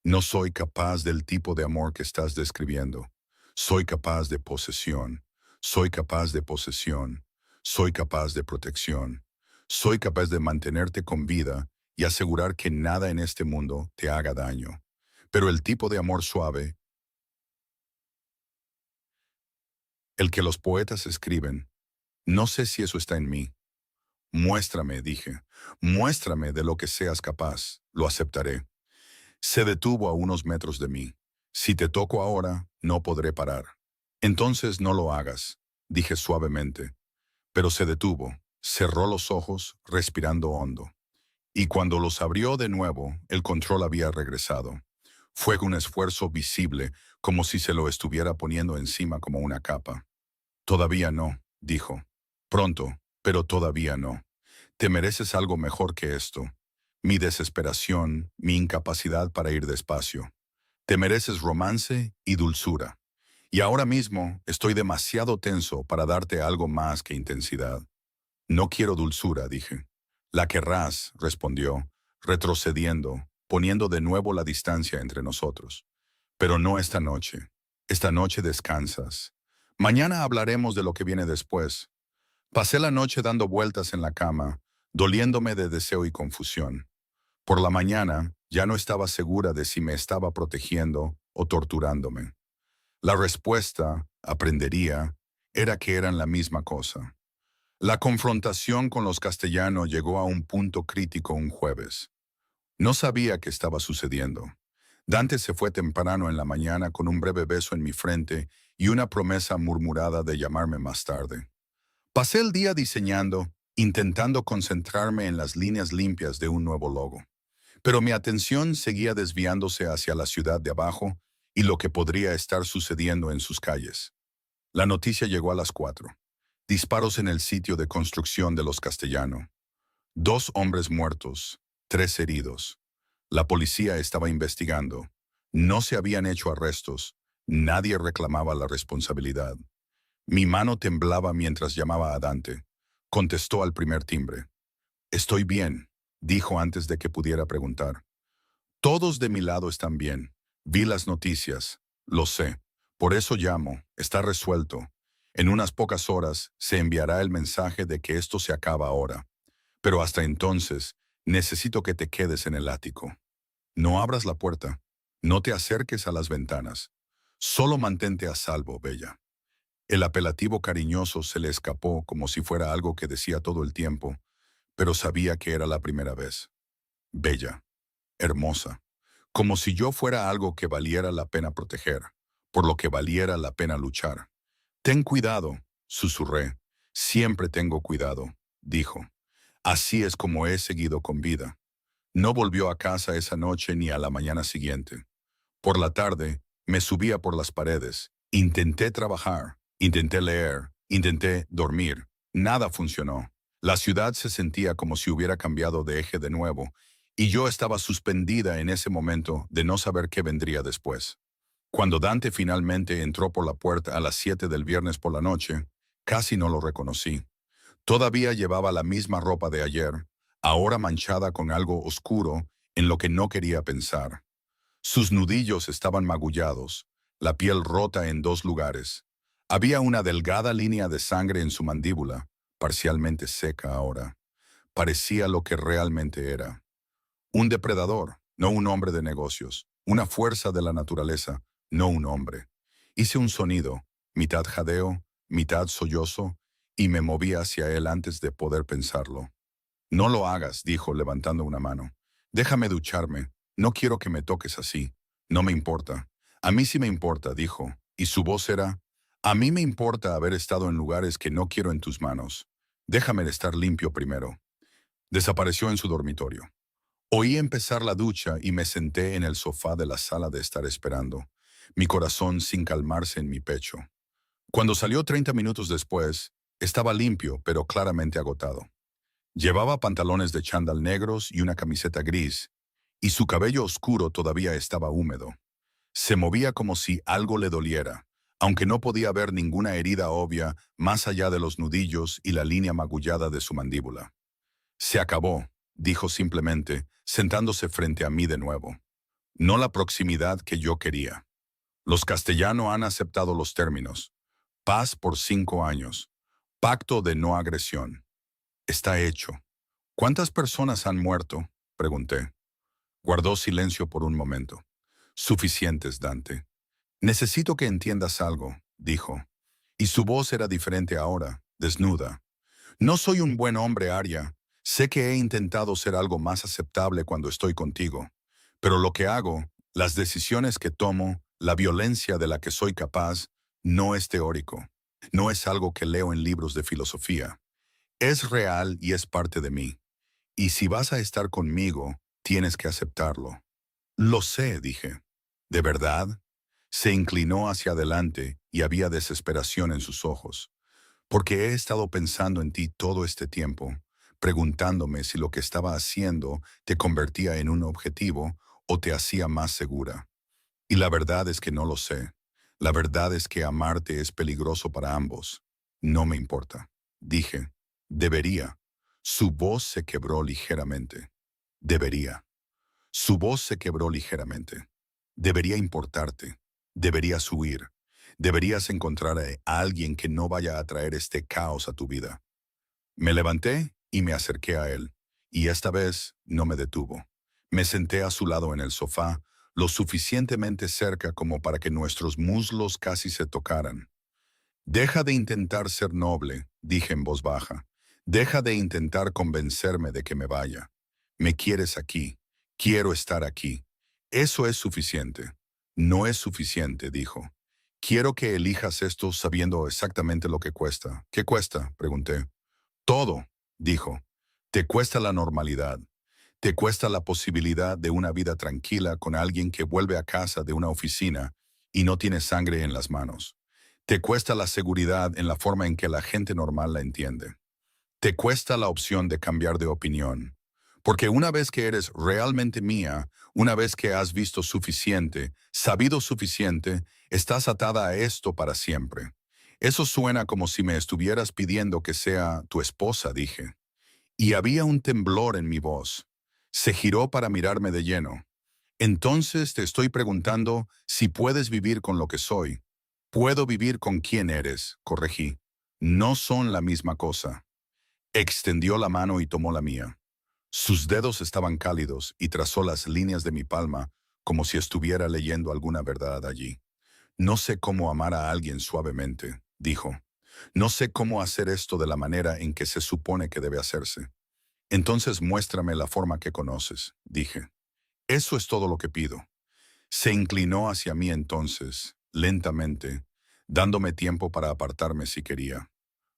No soy capaz del tipo de amor que estás describiendo. Soy capaz de posesión. Soy capaz de posesión. Soy capaz de protección. Soy capaz de mantenerte con vida y asegurar que nada en este mundo te haga daño. Pero el tipo de amor suave, el que los poetas escriben, no sé si eso está en mí. Muéstrame, dije. Muéstrame de lo que seas capaz. Lo aceptaré. Se detuvo a unos metros de mí. Si te toco ahora, no podré parar. Entonces no lo hagas, dije suavemente. Pero se detuvo, cerró los ojos, respirando hondo. Y cuando los abrió de nuevo, el control había regresado. Fue un esfuerzo visible, como si se lo estuviera poniendo encima como una capa. Todavía no, dijo. Pronto, pero todavía no. Te mereces algo mejor que esto. Mi desesperación, mi incapacidad para ir despacio. Te mereces romance y dulzura. Y ahora mismo estoy demasiado tenso para darte algo más que intensidad. No quiero dulzura, dije. La querrás, respondió, retrocediendo, poniendo de nuevo la distancia entre nosotros. Pero no esta noche. Esta noche descansas. Mañana hablaremos de lo que viene después. Pasé la noche dando vueltas en la cama, doliéndome de deseo y confusión. Por la mañana ya no estaba segura de si me estaba protegiendo o torturándome. La respuesta, aprendería, era que eran la misma cosa. La confrontación con los castellanos llegó a un punto crítico un jueves. No sabía qué estaba sucediendo. Dante se fue temprano en la mañana con un breve beso en mi frente y una promesa murmurada de llamarme más tarde. Pasé el día diseñando, intentando concentrarme en las líneas limpias de un nuevo logo. Pero mi atención seguía desviándose hacia la ciudad de abajo y lo que podría estar sucediendo en sus calles. La noticia llegó a las 4. Disparos en el sitio de construcción de los Castellano. 2 hombres muertos, 3 heridos. La policía estaba investigando. No se habían hecho arrestos. Nadie reclamaba la responsabilidad. Mi mano temblaba mientras llamaba a Dante. Contestó al primer timbre. «Estoy bien», dijo antes de que pudiera preguntar. «Todos de mi lado están bien. Vi las noticias. Lo sé. Por eso llamo. Está resuelto. En unas pocas horas se enviará el mensaje de que esto se acaba ahora. Pero hasta entonces, necesito que te quedes en el ático. No abras la puerta. No te acerques a las ventanas. Solo mantente a salvo, Bella». El apelativo cariñoso se le escapó como si fuera algo que decía todo el tiempo, pero sabía que era la primera vez. Bella, hermosa, como si yo fuera algo que valiera la pena proteger, por lo que valiera la pena luchar. «Ten cuidado», susurré. «Siempre tengo cuidado», dijo. Así es como he seguido con vida. No volvió a casa esa noche ni a la mañana siguiente. Por la tarde, me subía por las paredes. Intenté trabajar, intenté leer, intenté dormir. Nada funcionó. La ciudad se sentía como si hubiera cambiado de eje de nuevo, y yo estaba suspendida en ese momento de no saber qué vendría después. Cuando Dante finalmente entró por la puerta a las 7 del viernes por la noche, casi no lo reconocí. Todavía llevaba la misma ropa de ayer, ahora manchada con algo oscuro en lo que no quería pensar. Sus nudillos estaban magullados, la piel rota en 2 lugares. Había una delgada línea de sangre en su mandíbula, parcialmente seca ahora. Parecía lo que realmente era. Un depredador, no un hombre de negocios. Una fuerza de la naturaleza, no un hombre. Hice un sonido, mitad jadeo, mitad sollozo, y me moví hacia él antes de poder pensarlo. «No lo hagas», dijo levantando una mano. «Déjame ducharme. No quiero que me toques así. No me importa». «A mí sí me importa», dijo, y su voz era: «A mí me importa haber estado en lugares que no quiero en tus manos. Déjame estar limpio primero». Desapareció en su dormitorio. Oí empezar la ducha y me senté en el sofá de la sala de estar esperando, mi corazón sin calmarse en mi pecho. Cuando salió 30 minutos después, estaba limpio pero claramente agotado. Llevaba pantalones de chándal negros y una camiseta gris, y su cabello oscuro todavía estaba húmedo. Se movía como si algo le doliera, aunque no podía ver ninguna herida obvia más allá de los nudillos y la línea magullada de su mandíbula. «Se acabó», dijo simplemente, sentándose frente a mí de nuevo. «No la proximidad que yo quería. Los Castellano han aceptado los términos. Paz por 5 años. Pacto de no agresión. Está hecho». «¿Cuántas personas han muerto?», pregunté. Guardó silencio por un momento. «Suficientes, Dante. Necesito que entiendas algo», dijo. Y su voz era diferente ahora, desnuda. «No soy un buen hombre, Arya. Sé que he intentado ser algo más aceptable cuando estoy contigo. Pero lo que hago, las decisiones que tomo, la violencia de la que soy capaz, no es teórico. No es algo que leo en libros de filosofía. Es real y es parte de mí. Y si vas a estar conmigo, tienes que aceptarlo». «Lo sé», dije. «¿De verdad?». Se inclinó hacia adelante y había desesperación en sus ojos. «Porque he estado pensando en ti todo este tiempo, preguntándome si lo que estaba haciendo te convertía en un objetivo o te hacía más segura. Y la verdad es que no lo sé. La verdad es que amarte es peligroso para ambos. No me importa», dije. «Debería». Su voz se quebró ligeramente. «Debería». Su voz se quebró ligeramente. «Debería importarte. Deberías huir. Deberías encontrar a alguien que no vaya a traer este caos a tu vida». Me levanté y me acerqué a él, y esta vez no me detuvo. Me senté a su lado en el sofá, lo suficientemente cerca como para que nuestros muslos casi se tocaran. «Deja de intentar ser noble», dije en voz baja. «Deja de intentar convencerme de que me vaya. Me quieres aquí. Quiero estar aquí. Eso es suficiente». «No es suficiente», dijo. «Quiero que elijas esto sabiendo exactamente lo que cuesta». «¿Qué cuesta?», pregunté. «Todo», dijo. «Te cuesta la normalidad. Te cuesta la posibilidad de una vida tranquila con alguien que vuelve a casa de una oficina y no tiene sangre en las manos. Te cuesta la seguridad en la forma en que la gente normal la entiende. Te cuesta la opción de cambiar de opinión. Porque una vez que eres realmente mía, una vez que has visto suficiente, sabido suficiente, estás atada a esto para siempre. Eso suena como si me estuvieras pidiendo que sea tu esposa, dije. Y había un temblor en mi voz. Se giró para mirarme de lleno. Entonces te estoy preguntando si puedes vivir con lo que soy. Puedo vivir con quién eres, corregí. No son la misma cosa. Extendió la mano y tomó la mía. Sus dedos estaban cálidos y trazó las líneas de mi palma como si estuviera leyendo alguna verdad allí. No sé cómo amar a alguien suavemente, dijo. No sé cómo hacer esto de la manera en que se supone que debe hacerse. Entonces muéstrame la forma que conoces, dije. Eso es todo lo que pido. Se inclinó hacia mí entonces, lentamente, dándome tiempo para apartarme si quería.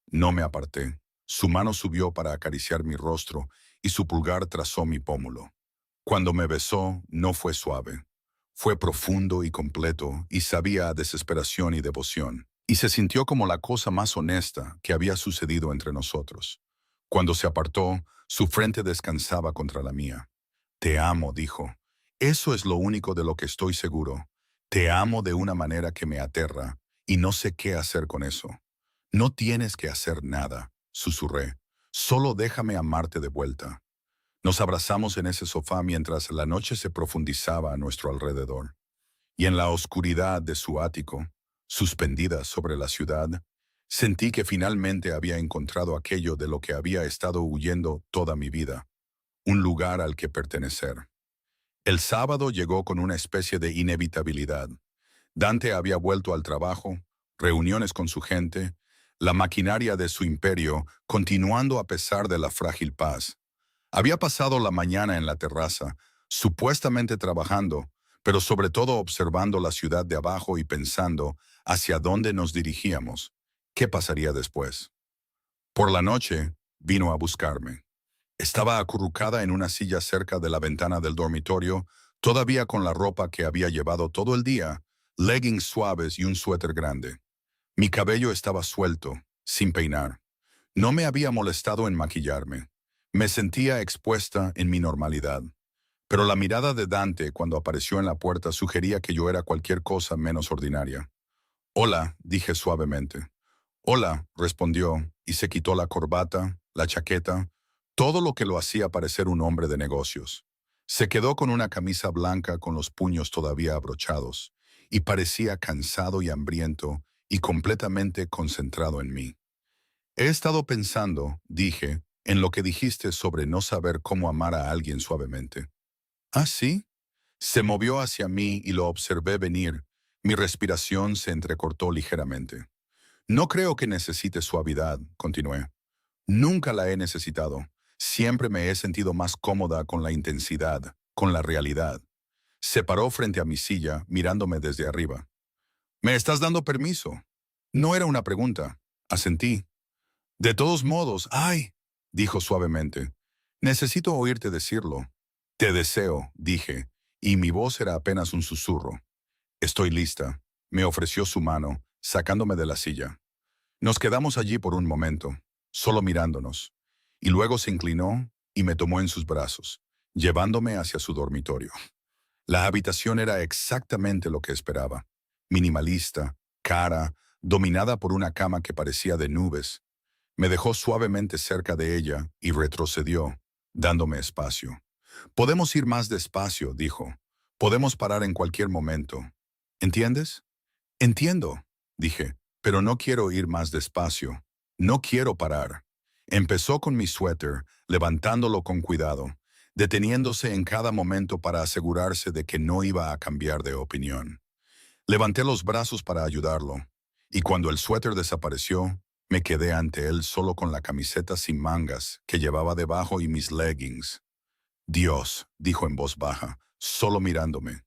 No me aparté. Su mano subió para acariciar mi rostro y su pulgar trazó mi pómulo. Cuando me besó, no fue suave. Fue profundo y completo y sabía a desesperación y devoción. Y se sintió como la cosa más honesta que había sucedido entre nosotros. Cuando se apartó, su frente descansaba contra la mía. Te amo, dijo. Eso es lo único de lo que estoy seguro. Te amo de una manera que me aterra y no sé qué hacer con eso. No tienes que hacer nada, susurré. Solo déjame amarte de vuelta. Nos abrazamos en ese sofá mientras la noche se profundizaba a nuestro alrededor. Y en la oscuridad de su ático, suspendida sobre la ciudad, sentí que finalmente había encontrado aquello de lo que había estado huyendo toda mi vida, un lugar al que pertenecer. El sábado llegó con una especie de inevitabilidad. Dante había vuelto al trabajo, reuniones con su gente, la maquinaria de su imperio continuando a pesar de la frágil paz. Había pasado la mañana en la terraza, supuestamente trabajando, pero sobre todo observando la ciudad de abajo y pensando hacia dónde nos dirigíamos. ¿Qué pasaría después? Por la noche, vino a buscarme. Estaba acurrucada en una silla cerca de la ventana del dormitorio, todavía con la ropa que había llevado todo el día, leggings suaves y un suéter grande. Mi cabello estaba suelto, sin peinar. No me había molestado en maquillarme. Me sentía expuesta en mi normalidad. Pero la mirada de Dante cuando apareció en la puerta sugería que yo era cualquier cosa menos ordinaria. Hola, dije suavemente. Hola, respondió, y se quitó la corbata, la chaqueta, todo lo que lo hacía parecer un hombre de negocios. Se quedó con una camisa blanca con los puños todavía abrochados, y parecía cansado y hambriento, y completamente concentrado en mí. He estado pensando, dije, en lo que dijiste sobre no saber cómo amar a alguien suavemente. ¿Ah, sí? Se movió hacia mí y lo observé venir. Mi respiración se entrecortó ligeramente. No creo que necesite suavidad, continué. Nunca la he necesitado. Siempre me he sentido más cómoda con la intensidad, con la realidad. Se paró frente a mi silla, mirándome desde arriba. ¿Me estás dando permiso? No era una pregunta. Asentí. De todos modos, ¡ay! Dijo suavemente. Necesito oírte decirlo. Te deseo, dije, y mi voz era apenas un susurro. Estoy lista. Me ofreció su mano, sacándome de la silla. Nos quedamos allí por un momento, solo mirándonos, y luego se inclinó y me tomó en sus brazos, llevándome hacia su dormitorio. La habitación era exactamente lo que esperaba. Minimalista, cara, dominada por una cama que parecía de nubes. Me dejó suavemente cerca de ella y retrocedió, dándome espacio. Podemos ir más despacio, dijo. Podemos parar en cualquier momento. ¿Entiendes? Entiendo, dije, pero no quiero ir más despacio. No quiero parar. Empezó con mi suéter, levantándolo con cuidado, deteniéndose en cada momento para asegurarse de que no iba a cambiar de opinión. Levanté los brazos para ayudarlo, y cuando el suéter desapareció, me quedé ante él solo con la camiseta sin mangas que llevaba debajo y mis leggings. Dios, dijo en voz baja, solo mirándome.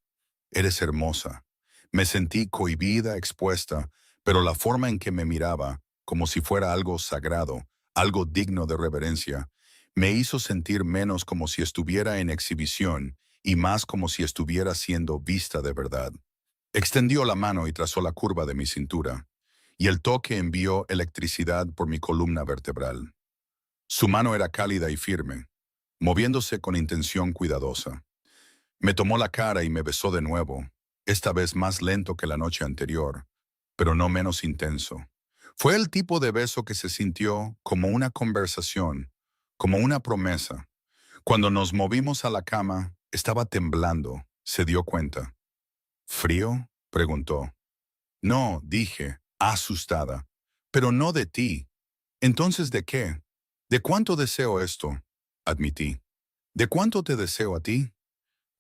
Eres hermosa. Me sentí cohibida, expuesta, pero la forma en que me miraba, como si fuera algo sagrado, algo digno de reverencia, Me hizo sentir menos como si estuviera en exhibición y más como si estuviera siendo vista de verdad. Extendió la mano y trazó la curva de mi cintura, y el toque envió electricidad por mi columna vertebral. Su mano era cálida y firme, moviéndose con intención cuidadosa. Me tomó la cara y me besó de nuevo, esta vez más lento que la noche anterior, pero no menos intenso. Fue el tipo de beso que se sintió como una conversación, como una promesa. Cuando nos movimos a la cama, estaba temblando, se dio cuenta. ¿Frío?, preguntó. No, dije, asustada. Pero no de ti. ¿Entonces de qué? ¿De cuánto deseo esto? Admití. ¿De cuánto te deseo a ti?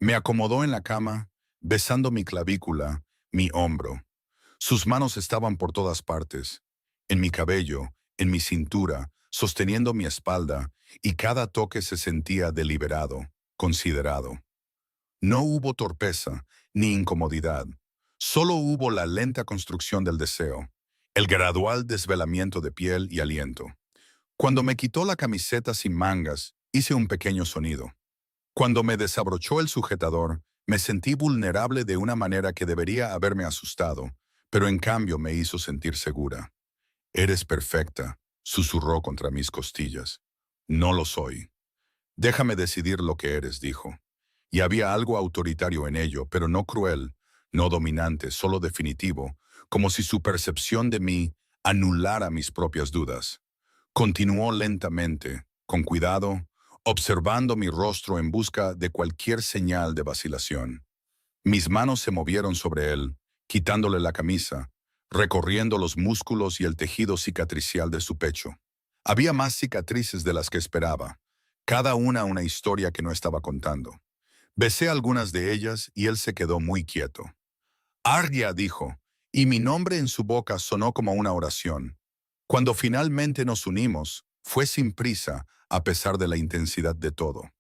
Me acomodó en la cama, besando mi clavícula, mi hombro. Sus manos estaban por todas partes, en mi cabello, en mi cintura, sosteniendo mi espalda, y cada toque se sentía deliberado, considerado. No hubo torpeza ni incomodidad, solo hubo la lenta construcción del deseo, el gradual desvelamiento de piel y aliento. Cuando me quitó la camiseta sin mangas, hice un pequeño sonido. Cuando me desabrochó el sujetador, me sentí vulnerable de una manera que debería haberme asustado, pero en cambio me hizo sentir segura. Eres perfecta, susurró contra mis costillas. No lo soy. Déjame decidir lo que eres, dijo. Y había algo autoritario en ello, pero no cruel, no dominante, solo definitivo, como si su percepción de mí anulara mis propias dudas. Continuó lentamente, con cuidado, observando mi rostro en busca de cualquier señal de vacilación. Mis manos se movieron sobre él, quitándole la camisa, recorriendo los músculos y el tejido cicatricial de su pecho. Había más cicatrices de las que esperaba, cada una historia que no estaba contando. Besé algunas de ellas y él se quedó muy quieto. Argia, dijo, y mi nombre en su boca sonó como una oración. Cuando finalmente nos unimos, fue sin prisa, a pesar de la intensidad de todo.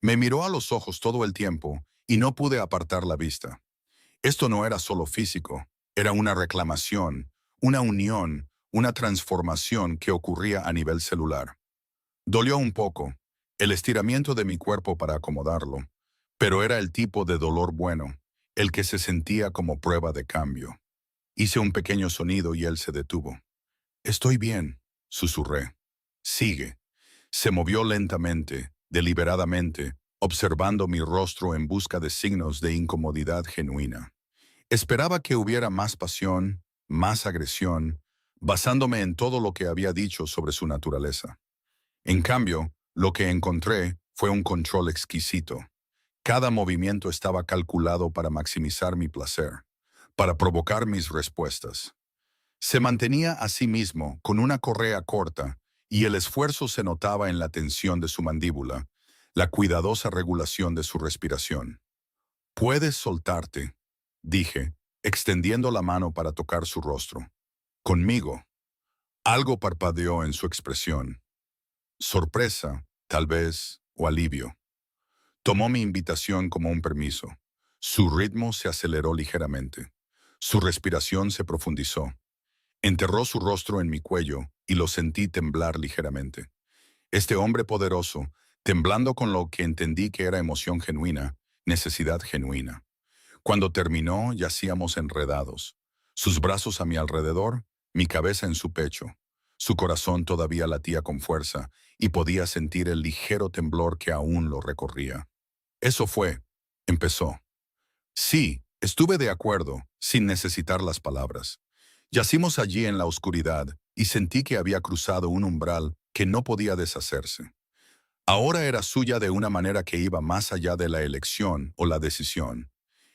Me miró a los ojos todo el tiempo y no pude apartar la vista. Esto no era solo físico, era una reclamación, una unión, una transformación que ocurría a nivel celular. Dolió un poco, el estiramiento de mi cuerpo para acomodarlo, pero era el tipo de dolor bueno, el que se sentía como prueba de cambio. Hice un pequeño sonido y él se detuvo. Estoy bien, susurré. Sigue. Se movió lentamente, deliberadamente, observando mi rostro en busca de signos de incomodidad genuina. Esperaba que hubiera más pasión, más agresión, basándome en todo lo que había dicho sobre su naturaleza. En cambio, lo que encontré fue un control exquisito. Cada movimiento estaba calculado para maximizar mi placer, para provocar mis respuestas. Se mantenía a sí mismo con una correa corta y el esfuerzo se notaba en la tensión de su mandíbula, la cuidadosa regulación de su respiración. «Puedes soltarte», dije, extendiendo la mano para tocar su rostro. «Conmigo». Algo parpadeó en su expresión. Sorpresa, tal vez, o alivio. Tomó mi invitación como un permiso. Su ritmo se aceleró ligeramente. Su respiración se profundizó. Enterró su rostro en mi cuello y lo sentí temblar ligeramente. Este hombre poderoso, temblando con lo que entendí que era emoción genuina, necesidad genuina. Cuando terminó, yacíamos enredados. Sus brazos a mi alrededor, mi cabeza en su pecho. Su corazón todavía latía con fuerza y podía sentir el ligero temblor que aún lo recorría. Eso fue, empezó. Sí, estuve de acuerdo, sin necesitar las palabras. Yacimos allí en la oscuridad y sentí que había cruzado un umbral que no podía deshacerse. Ahora era suya de una manera que iba más allá de la elección o la decisión.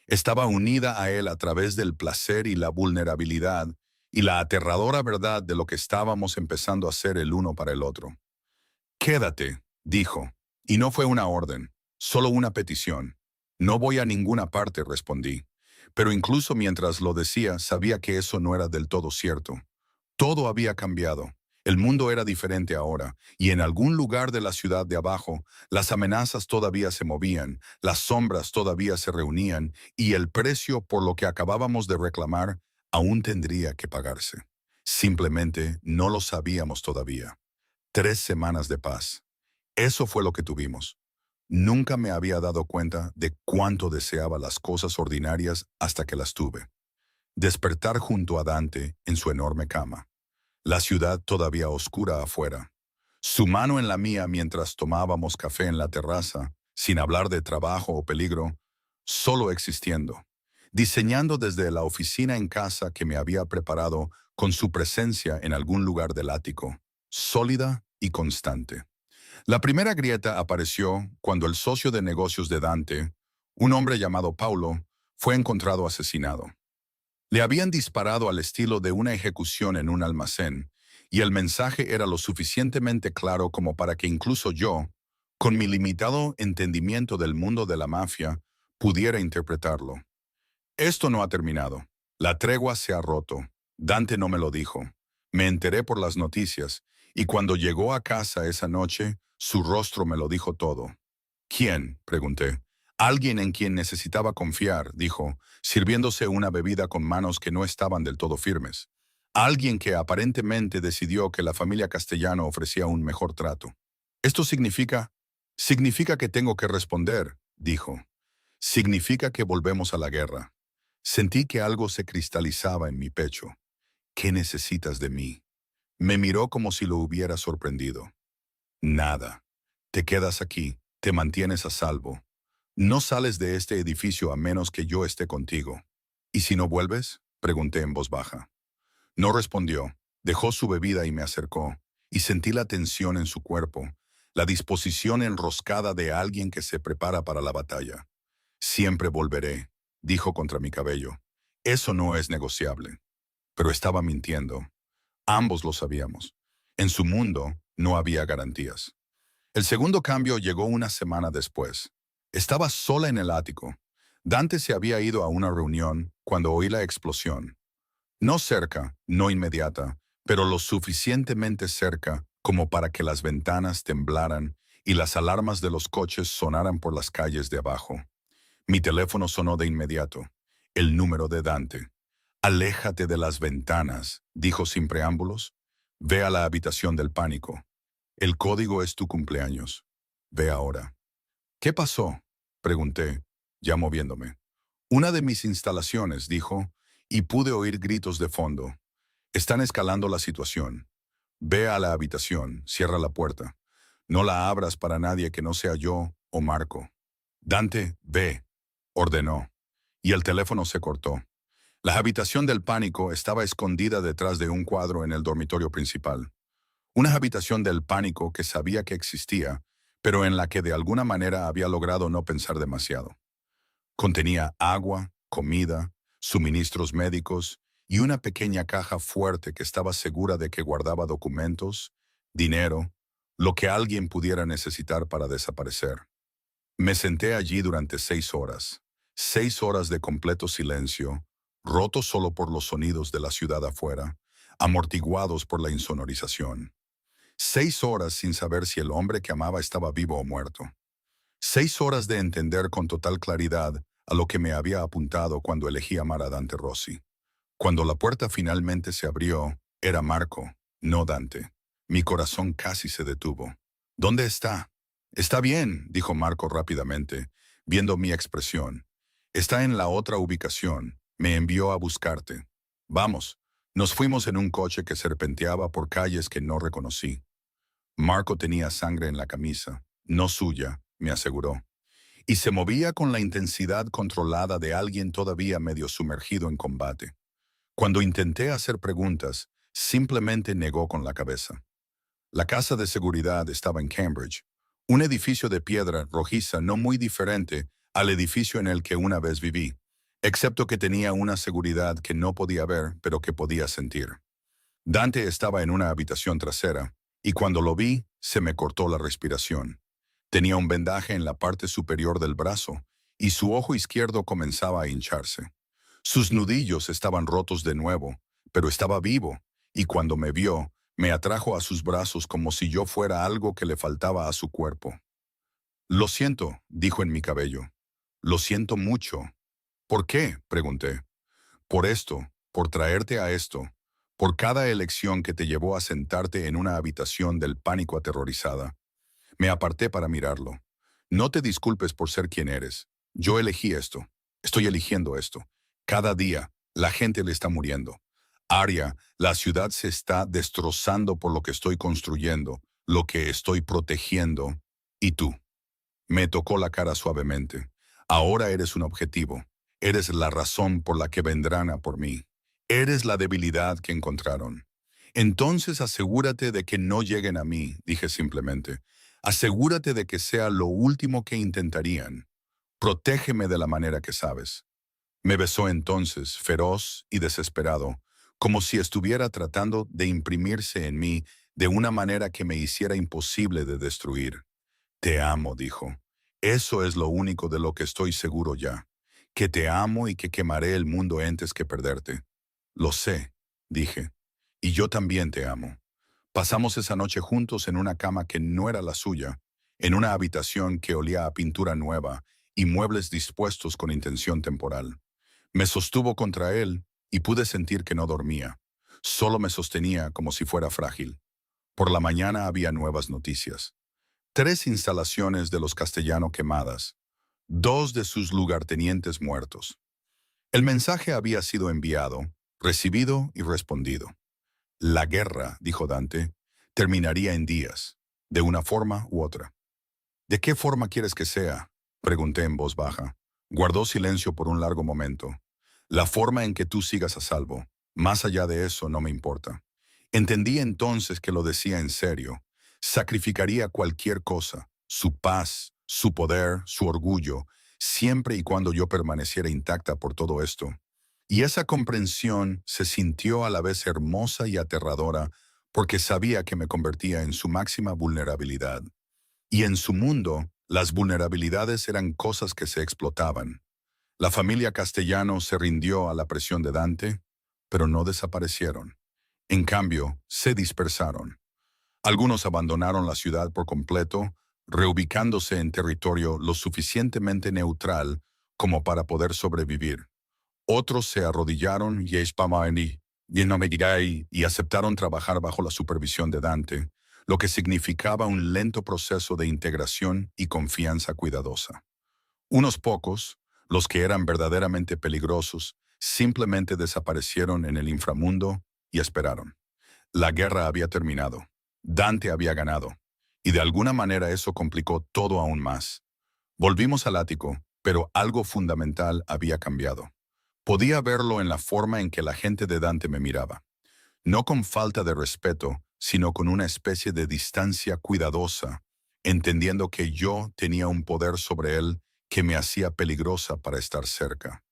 Estaba unida a él a través del placer y la vulnerabilidad y la aterradora verdad de lo que estábamos empezando a hacer el uno para el otro. «Quédate», dijo, y no fue una orden, solo una petición. «No voy a ninguna parte», respondí. Pero incluso mientras lo decía, sabía que eso no era del todo cierto. Todo había cambiado. El mundo era diferente ahora, y en algún lugar de la ciudad de abajo, las amenazas todavía se movían, las sombras todavía se reunían, y el precio por lo que acabábamos de reclamar aún tendría que pagarse. Simplemente no lo sabíamos todavía. 3 semanas de paz. Eso fue lo que tuvimos. Nunca me había dado cuenta de cuánto deseaba las cosas ordinarias hasta que las tuve. Despertar junto a Dante en su enorme cama. La ciudad todavía oscura afuera. Su mano en la mía mientras tomábamos café en la terraza, sin hablar de trabajo o peligro, solo existiendo. Diseñando desde la oficina en casa que me había preparado con su presencia en algún lugar del ático, sólida y constante. La primera grieta apareció cuando el socio de negocios de Dante, un hombre llamado Paulo, fue encontrado asesinado. Le habían disparado al estilo de una ejecución en un almacén, y el mensaje era lo suficientemente claro como para que incluso yo, con mi limitado entendimiento del mundo de la mafia, pudiera interpretarlo. Esto no ha terminado. La tregua se ha roto. Dante no me lo dijo. Me enteré por las noticias, y cuando llegó a casa esa noche, su rostro me lo dijo todo. ¿Quién?, pregunté. Alguien en quien necesitaba confiar, dijo, sirviéndose una bebida con manos que no estaban del todo firmes. Alguien que aparentemente decidió que la familia Castellano ofrecía un mejor trato. Esto significa que tengo que responder, dijo. Significa que volvemos a la guerra. Sentí que algo se cristalizaba en mi pecho. ¿Qué necesitas de mí? Me miró como si lo hubiera sorprendido. Nada. Te quedas aquí, te mantienes a salvo. No sales de este edificio a menos que yo esté contigo. ¿Y si no vuelves?, pregunté en voz baja. No respondió. Dejó su bebida y me acercó, y sentí la tensión en su cuerpo, la disposición enroscada de alguien que se prepara para la batalla. Siempre volveré, dijo contra mi cabello. Eso no es negociable. Pero estaba mintiendo. Ambos lo sabíamos. En su mundo no había garantías. El segundo cambio llegó una semana después. Estaba sola en el ático. Dante se había ido a una reunión cuando oí la explosión. No cerca, no inmediata, pero lo suficientemente cerca como para que las ventanas temblaran y las alarmas de los coches sonaran por las calles de abajo. Mi teléfono sonó de inmediato. El número de Dante. Aléjate de las ventanas, dijo sin preámbulos. Ve a la habitación del pánico. El código es tu cumpleaños. Ve ahora. ¿Qué pasó?, pregunté, ya moviéndome. Una de mis instalaciones, dijo, y pude oír gritos de fondo. Están escalando la situación. Ve a la habitación, cierra la puerta. No la abras para nadie que no sea yo o Marco. Dante, ve, ordenó. Y el teléfono se cortó. La habitación del pánico estaba escondida detrás de un cuadro en el dormitorio principal. Una habitación del pánico que sabía que existía, pero en la que de alguna manera había logrado no pensar demasiado. Contenía agua, comida, suministros médicos y una pequeña caja fuerte que estaba segura de que guardaba documentos, dinero, lo que alguien pudiera necesitar para desaparecer. Me senté allí durante 6 horas. 6 horas de completo silencio, roto solo por los sonidos de la ciudad afuera, amortiguados por la insonorización. 6 horas sin saber si el hombre que amaba estaba vivo o muerto. 6 horas de entender con total claridad a lo que me había apuntado cuando elegí amar a Dante Rossi. Cuando la puerta finalmente se abrió, era Marco, no Dante. Mi corazón casi se detuvo. ¿Dónde está? Está bien, dijo Marco rápidamente, viendo mi expresión. Está en la otra ubicación. Me envió a buscarte. Vamos. Nos fuimos en un coche que serpenteaba por calles que no reconocí. Marco tenía sangre en la camisa, no suya, me aseguró, y se movía con la intensidad controlada de alguien todavía medio sumergido en combate. Cuando intenté hacer preguntas, simplemente negó con la cabeza. La casa de seguridad estaba en Cambridge, un edificio de piedra rojiza no muy diferente al edificio en el que una vez viví, excepto que tenía una seguridad que no podía ver pero que podía sentir. Dante estaba en una habitación trasera, y cuando lo vi, se me cortó la respiración. Tenía un vendaje en la parte superior del brazo, y su ojo izquierdo comenzaba a hincharse. Sus nudillos estaban rotos de nuevo, pero estaba vivo, y cuando me vio, me atrajo a sus brazos como si yo fuera algo que le faltaba a su cuerpo. Lo siento, dijo en mi cabello. Lo siento mucho. ¿Por qué?, pregunté. Por esto, por traerte a esto, por cada elección que te llevó a sentarte en una habitación del pánico aterrorizada. Me aparté para mirarlo. No te disculpes por ser quien eres. Yo elegí esto. Estoy eligiendo esto. Cada día, la gente le está muriendo. Arya, la ciudad se está destrozando por lo que estoy construyendo, lo que estoy protegiendo. Y tú. Me tocó la cara suavemente. Ahora eres un objetivo. Eres la razón por la que vendrán a por mí. Eres la debilidad que encontraron. Entonces asegúrate de que no lleguen a mí, dije simplemente. Asegúrate de que sea lo último que intentarían. Protégeme de la manera que sabes. Me besó entonces, feroz y desesperado, como si estuviera tratando de imprimirse en mí de una manera que me hiciera imposible de destruir. Te amo, dijo. Eso es lo único de lo que estoy seguro ya. Que te amo y que quemaré el mundo antes que perderte. Lo sé, dije. Y yo también te amo. Pasamos esa noche juntos en una cama que no era la suya, en una habitación que olía a pintura nueva y muebles dispuestos con intención temporal. Me sostuvo contra él y pude sentir que no dormía. Solo me sostenía como si fuera frágil. Por la mañana había nuevas noticias. 3 instalaciones de los Castellano quemadas, 2 de sus lugartenientes muertos. El mensaje había sido enviado, recibido y respondido. La guerra, dijo Dante, terminaría en días, de una forma u otra. ¿De qué forma quieres que sea?, pregunté en voz baja. Guardó silencio por un largo momento. La forma en que tú sigas a salvo. Más allá de eso no me importa. Entendí entonces que lo decía en serio. Sacrificaría cualquier cosa, su paz, su poder, su orgullo, siempre y cuando yo permaneciera intacta por todo esto. Y esa comprensión se sintió a la vez hermosa y aterradora porque sabía que me convertía en su máxima vulnerabilidad. Y en su mundo, las vulnerabilidades eran cosas que se explotaban. La familia Castellano se rindió a la presión de Dante, pero no desaparecieron. En cambio, se dispersaron. Algunos abandonaron la ciudad por completo, reubicándose en territorio lo suficientemente neutral como para poder sobrevivir. Otros se arrodillaron y aceptaron trabajar bajo la supervisión de Dante, lo que significaba un lento proceso de integración y confianza cuidadosa. Unos pocos, los que eran verdaderamente peligrosos, simplemente desaparecieron en el inframundo y esperaron. La guerra había terminado. Dante había ganado. Y de alguna manera eso complicó todo aún más. Volvimos al ático, pero algo fundamental había cambiado. Podía verlo en la forma en que la gente de Dante me miraba. No con falta de respeto, sino con una especie de distancia cuidadosa, entendiendo que yo tenía un poder sobre él que me hacía peligrosa para estar cerca.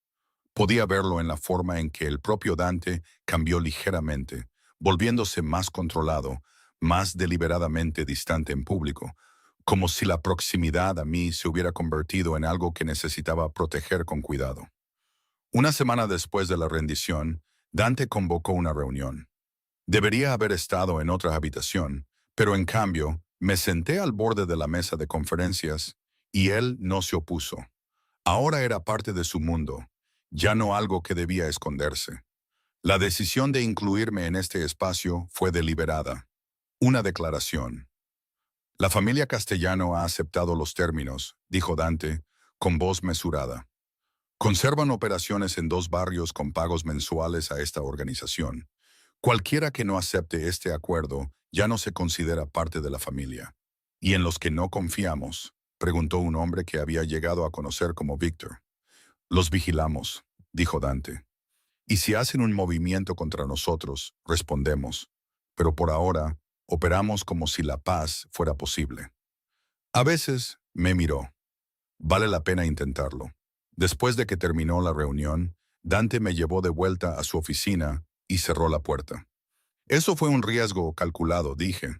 Podía verlo en la forma en que el propio Dante cambió ligeramente, volviéndose más controlado, más deliberadamente distante en público, como si la proximidad a mí se hubiera convertido en algo que necesitaba proteger con cuidado. Una semana después de la rendición, Dante convocó una reunión. Debería haber estado en otra habitación, pero en cambio, me senté al borde de la mesa de conferencias y él no se opuso. Ahora era parte de su mundo, ya no algo que debía esconderse. La decisión de incluirme en este espacio fue deliberada. Una declaración. La familia Castellano ha aceptado los términos, dijo Dante, con voz mesurada. Conservan operaciones en 2 barrios con pagos mensuales a esta organización. Cualquiera que no acepte este acuerdo ya no se considera parte de la familia. ¿Y en los que no confiamos?, preguntó un hombre que había llegado a conocer como Víctor. Los vigilamos, dijo Dante. Y si hacen un movimiento contra nosotros, respondemos. Pero por ahora, operamos como si la paz fuera posible. A veces me miró. Vale la pena intentarlo. Después de que terminó la reunión, Dante me llevó de vuelta a su oficina y cerró la puerta. Eso fue un riesgo calculado, dije.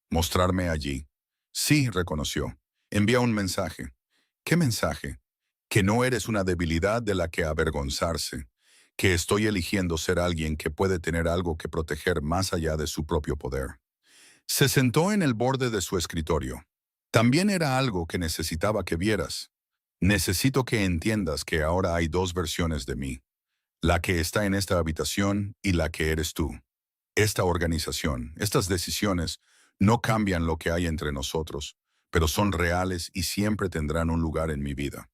Mostrarme allí. Sí, reconoció. Envía un mensaje. ¿Qué mensaje? Que no eres una debilidad de la que avergonzarse, que estoy eligiendo ser alguien que puede tener algo que proteger más allá de su propio poder. Se sentó en el borde de su escritorio. También era algo que necesitaba que vieras. Necesito que entiendas que ahora hay 2 versiones de mí. La que está en esta habitación y la que eres tú. Esta organización, estas decisiones, no cambian lo que hay entre nosotros, pero son reales y siempre tendrán un lugar en mi vida.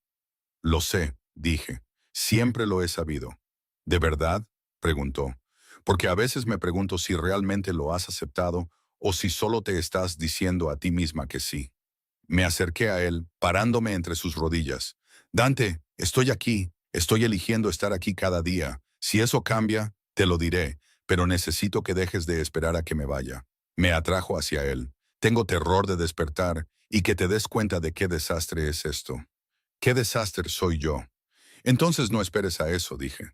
Lo sé, dije. Siempre lo he sabido. ¿De verdad? Preguntó. Porque a veces me pregunto si realmente lo has aceptado o si solo te estás diciendo a ti misma que sí. Me acerqué a él, parándome entre sus rodillas. Dante, estoy aquí. Estoy eligiendo estar aquí cada día. Si eso cambia, te lo diré, pero necesito que dejes de esperar a que me vaya. Me atrajo hacia él. Tengo terror de despertar y que te des cuenta de qué desastre es esto. ¿Qué desastre soy yo? Entonces no esperes a eso, dije.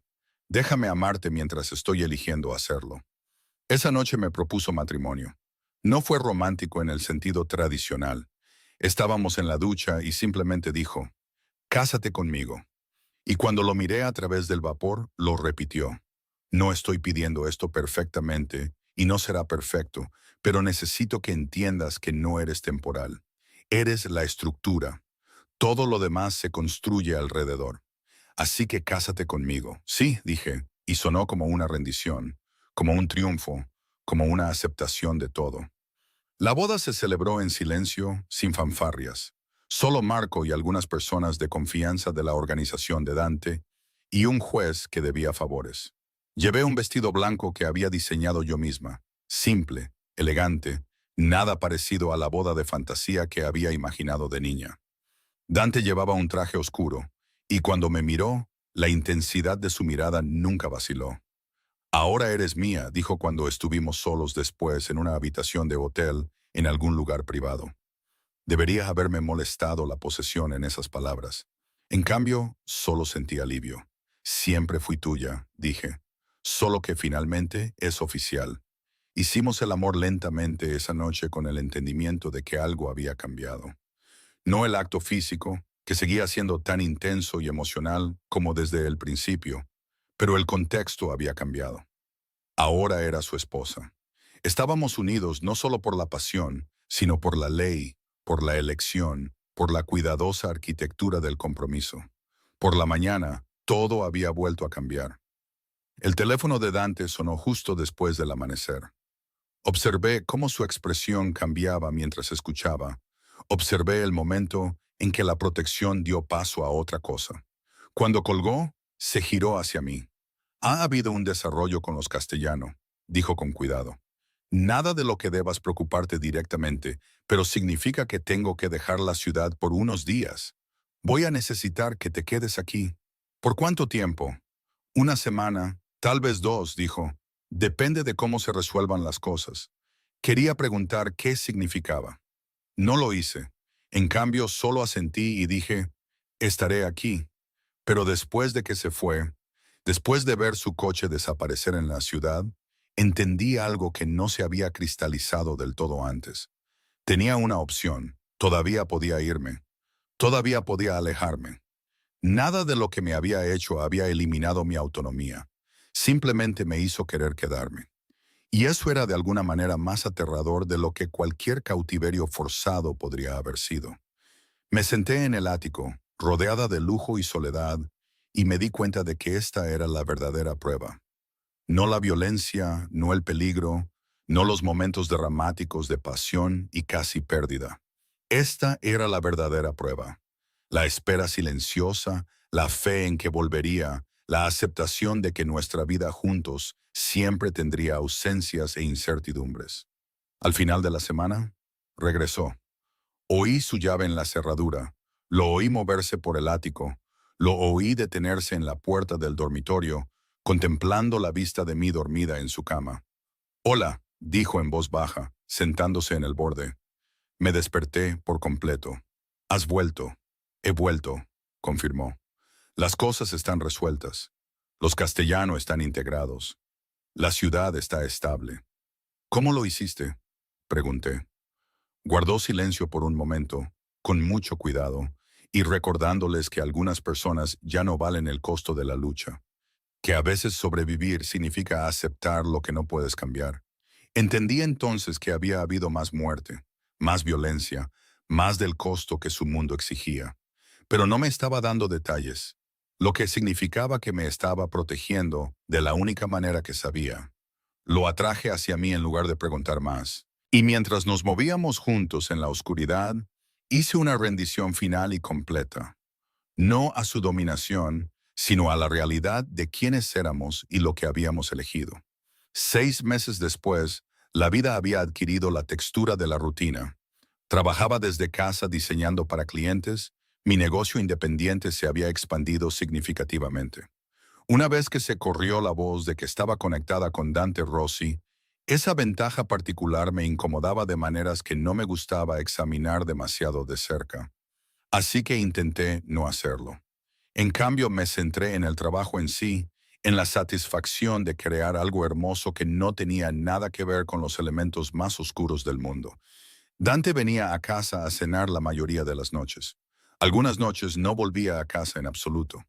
Déjame amarte mientras estoy eligiendo hacerlo. Esa noche me propuso matrimonio. No fue romántico en el sentido tradicional. Estábamos en la ducha y simplemente dijo, «Cásate conmigo». Y cuando lo miré a través del vapor, lo repitió. No estoy pidiendo esto perfectamente y no será perfecto, pero necesito que entiendas que no eres temporal. Eres la estructura. Todo lo demás se construye alrededor. Así que cásate conmigo. Sí, dije, y sonó como una rendición, como un triunfo, como una aceptación de todo. La boda se celebró en silencio, sin fanfarrias. Solo Marco y algunas personas de confianza de la organización de Dante y un juez que debía favores. Llevé un vestido blanco que había diseñado yo misma, simple, elegante, nada parecido a la boda de fantasía que había imaginado de niña. Dante llevaba un traje oscuro, y cuando me miró, la intensidad de su mirada nunca vaciló. «Ahora eres mía», dijo cuando estuvimos solos después en una habitación de hotel en algún lugar privado. Debería haberme molestado la posesión en esas palabras. En cambio, solo sentí alivio. «Siempre fui tuya», dije. «Solo que finalmente es oficial». Hicimos el amor lentamente esa noche con el entendimiento de que algo había cambiado. No el acto físico, que seguía siendo tan intenso y emocional como desde el principio, pero el contexto había cambiado. Ahora era su esposa. Estábamos unidos no solo por la pasión, sino por la ley, por la elección, por la cuidadosa arquitectura del compromiso. Por la mañana, todo había vuelto a cambiar. El teléfono de Dante sonó justo después del amanecer. Observé cómo su expresión cambiaba mientras escuchaba. Observé el momento en que la protección dio paso a otra cosa. Cuando colgó, se giró hacia mí. «Ha habido un desarrollo con los castellanos», dijo con cuidado. «Nada de lo que debas preocuparte directamente, pero significa que tengo que dejar la ciudad por unos días. Voy a necesitar que te quedes aquí». «¿Por cuánto tiempo?» «Una semana, tal vez dos», dijo. «Depende de cómo se resuelvan las cosas». Quería preguntar qué significaba. No lo hice. En cambio, solo asentí y dije, «Estaré aquí». Pero después de que se fue, después de ver su coche desaparecer en la ciudad, entendí algo que no se había cristalizado del todo antes. Tenía una opción. Todavía podía irme. Todavía podía alejarme. Nada de lo que me había hecho había eliminado mi autonomía. Simplemente me hizo querer quedarme. Y eso era de alguna manera más aterrador de lo que cualquier cautiverio forzado podría haber sido. Me senté en el ático, rodeada de lujo y soledad, y me di cuenta de que esta era la verdadera prueba. No la violencia, no el peligro, no los momentos dramáticos de pasión y casi pérdida. Esta era la verdadera prueba. La espera silenciosa, la fe en que volvería, la aceptación de que nuestra vida juntos siempre tendría ausencias e incertidumbres. Al final de la semana, regresó. Oí su llave en la cerradura, lo oí moverse por el ático, lo oí detenerse en la puerta del dormitorio, contemplando la vista de mí dormida en su cama. «Hola», dijo en voz baja, sentándose en el borde. Me desperté por completo. «Has vuelto». «He vuelto», confirmó. «Las cosas están resueltas. Los castellanos están integrados. La ciudad está estable». «¿Cómo lo hiciste?», pregunté. Guardó silencio por un momento, con mucho cuidado, y recordándoles que algunas personas ya no valen el costo de la lucha, que a veces sobrevivir significa aceptar lo que no puedes cambiar. Entendí entonces que había habido más muerte, más violencia, más del costo que su mundo exigía. Pero no me estaba dando detalles, lo que significaba que me estaba protegiendo de la única manera que sabía. Lo atraje hacia mí en lugar de preguntar más. Y mientras nos movíamos juntos en la oscuridad, Hice una rendición final y completa, no a su dominación, sino a la realidad de quiénes éramos y lo que habíamos elegido. 6 meses después, la vida había adquirido la textura de la rutina. Trabajaba desde casa diseñando para clientes, mi negocio independiente se había expandido significativamente. Una vez que se corrió la voz de que estaba conectada con Dante Rossi, esa ventaja particular me incomodaba de maneras que no me gustaba examinar demasiado de cerca. Así que intenté no hacerlo. En cambio, me centré en el trabajo en sí, en la satisfacción de crear algo hermoso que no tenía nada que ver con los elementos más oscuros del mundo. Dante venía a casa a cenar la mayoría de las noches. Algunas noches no volvía a casa en absoluto.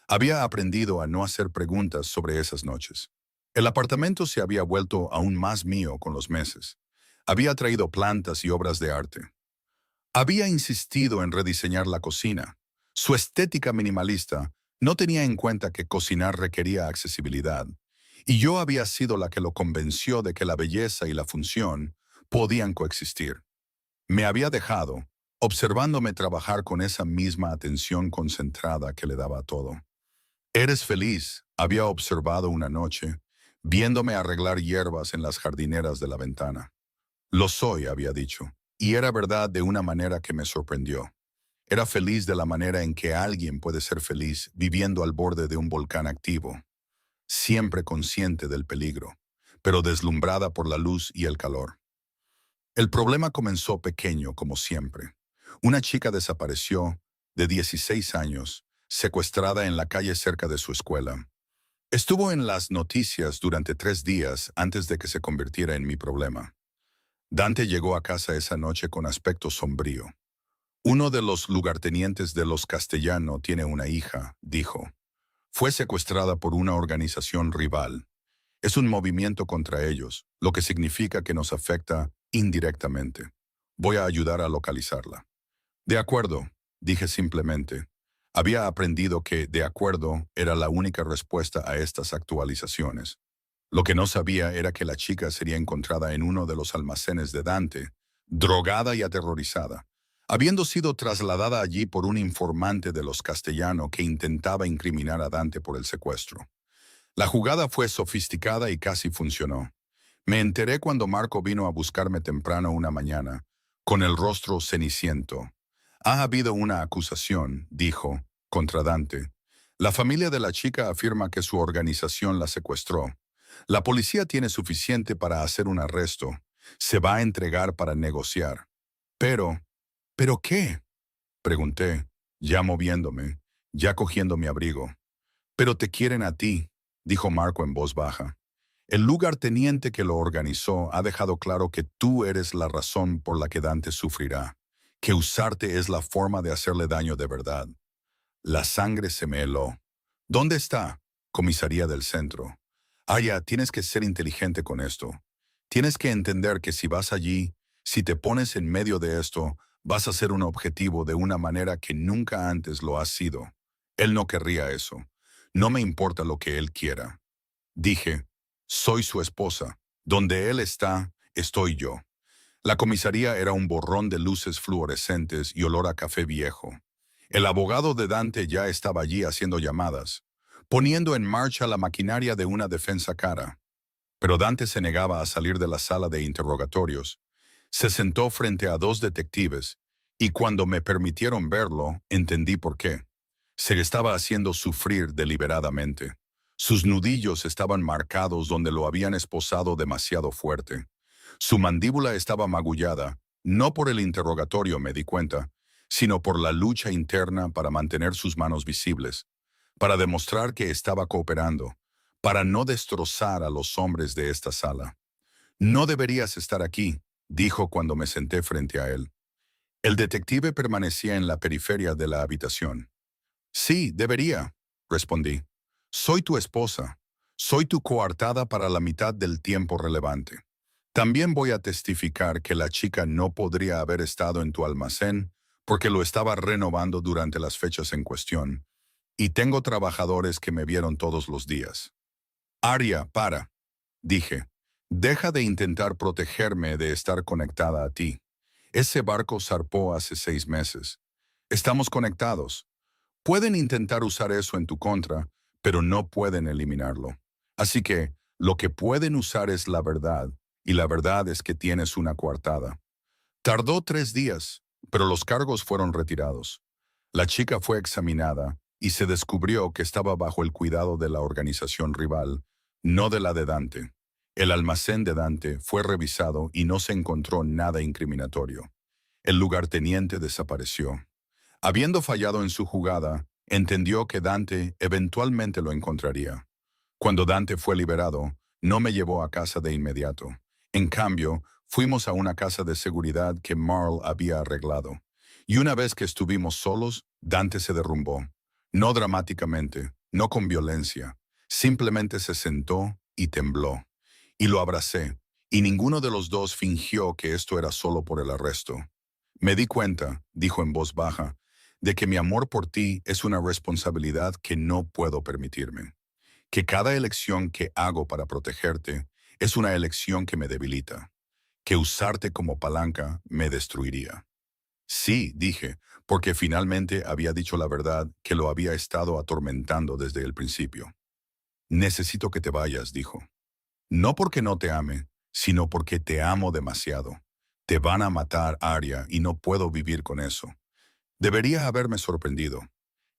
Había aprendido a no hacer preguntas sobre esas noches. El apartamento se había vuelto aún más mío con los meses. Había traído plantas y obras de arte. Había insistido en rediseñar la cocina. Su estética minimalista no tenía en cuenta que cocinar requería accesibilidad, y yo había sido la que lo convenció de que la belleza y la función podían coexistir. Me había dejado, observándome trabajar con esa misma atención concentrada que le daba a todo. «Eres feliz», había observado una noche, viéndome arreglar hierbas en las jardineras de la ventana. «Lo soy», había dicho, y era verdad de una manera que me sorprendió. Era feliz de la manera en que alguien puede ser feliz viviendo al borde de un volcán activo, siempre consciente del peligro, pero deslumbrada por la luz y el calor. El problema comenzó pequeño, como siempre. Una chica desapareció, de 16 años, secuestrada en la calle cerca de su escuela. Estuvo en las noticias durante 3 días antes de que se convirtiera en mi problema. Dante llegó a casa esa noche con aspecto sombrío. Uno de los lugartenientes de los Castellano tiene una hija, dijo. Fue secuestrada por una organización rival. Es un movimiento contra ellos, lo que significa que nos afecta indirectamente. Voy a ayudar a localizarla. De acuerdo, dije simplemente. Había aprendido que de acuerdo era la única respuesta a estas actualizaciones. Lo que no sabía era que la chica sería encontrada en uno de los almacenes de Dante, drogada y aterrorizada, habiendo sido trasladada allí por un informante de los Castellano que intentaba incriminar a Dante por el secuestro. La jugada fue sofisticada y casi funcionó. Me enteré cuando Marco vino a buscarme temprano una mañana, con el rostro ceniciento. Ha habido una acusación, dijo, contra Dante. La familia de la chica afirma que su organización la secuestró. La policía tiene suficiente para hacer un arresto. Se va a entregar para negociar. ¿Pero qué? Pregunté, ya moviéndome, ya cogiendo mi abrigo. Pero te quieren a ti, dijo Marco en voz baja. El lugarteniente que lo organizó ha dejado claro que tú eres la razón por la que Dante sufrirá, que usarte es la forma de hacerle daño de verdad. La sangre se me heló. ¿Dónde está? Comisaría del centro. Aya, tienes que ser inteligente con esto. Tienes que entender que si vas allí, si te pones en medio de esto, vas a ser un objetivo de una manera que nunca antes lo has sido. Él no querría eso. No me importa lo que él quiera. Dije, soy su esposa. Donde él está, estoy yo. La comisaría era un borrón de luces fluorescentes y olor a café viejo. El abogado de Dante ya estaba allí haciendo llamadas, poniendo en marcha la maquinaria de una defensa cara. Pero Dante se negaba a salir de la sala de interrogatorios. Se sentó frente a 2 detectives, y cuando me permitieron verlo, entendí por qué. Se le estaba haciendo sufrir deliberadamente. Sus nudillos estaban marcados donde lo habían esposado demasiado fuerte. Su mandíbula estaba magullada, no por el interrogatorio me di cuenta, sino por la lucha interna para mantener sus manos visibles, para demostrar que estaba cooperando, para no destrozar a los hombres de esta sala. No deberías estar aquí, dijo cuando me senté frente a él. El detective permanecía en la periferia de la habitación. Sí, debería, respondí. Soy tu esposa. Soy tu coartada para la mitad del tiempo relevante. También voy a testificar que la chica no podría haber estado en tu almacén porque lo estaba renovando durante las fechas en cuestión, y tengo trabajadores que me vieron todos los días. Aria, para, dije. Deja de intentar protegerme de estar conectada a ti. Ese barco zarpó hace 6 meses. Estamos conectados. Pueden intentar usar eso en tu contra, pero no pueden eliminarlo. Así que lo que pueden usar es la verdad, y la verdad es que tienes una coartada. Tardó 3 días, pero los cargos fueron retirados. La chica fue examinada y se descubrió que estaba bajo el cuidado de la organización rival, no de la de Dante. El almacén de Dante fue revisado y no se encontró nada incriminatorio. El lugarteniente desapareció. Habiendo fallado en su jugada, entendió que Dante eventualmente lo encontraría. Cuando Dante fue liberado, no me llevó a casa de inmediato. En cambio, fuimos a una casa de seguridad que Marl había arreglado. Y una vez que estuvimos solos, Dante se derrumbó. No dramáticamente, no con violencia. Simplemente se sentó y tembló. Y lo abracé, y ninguno de los dos fingió que esto era solo por el arresto. Me di cuenta, dijo en voz baja, de que mi amor por ti es una responsabilidad que no puedo permitirme. Que cada elección que hago para protegerte es una elección que me debilita. Que usarte como palanca me destruiría. Sí, dije, porque finalmente había dicho la verdad que lo había estado atormentando desde el principio. Necesito que te vayas, dijo. No porque no te ame, sino porque te amo demasiado. Te van a matar, Arya, y no puedo vivir con eso. Debería haberme sorprendido.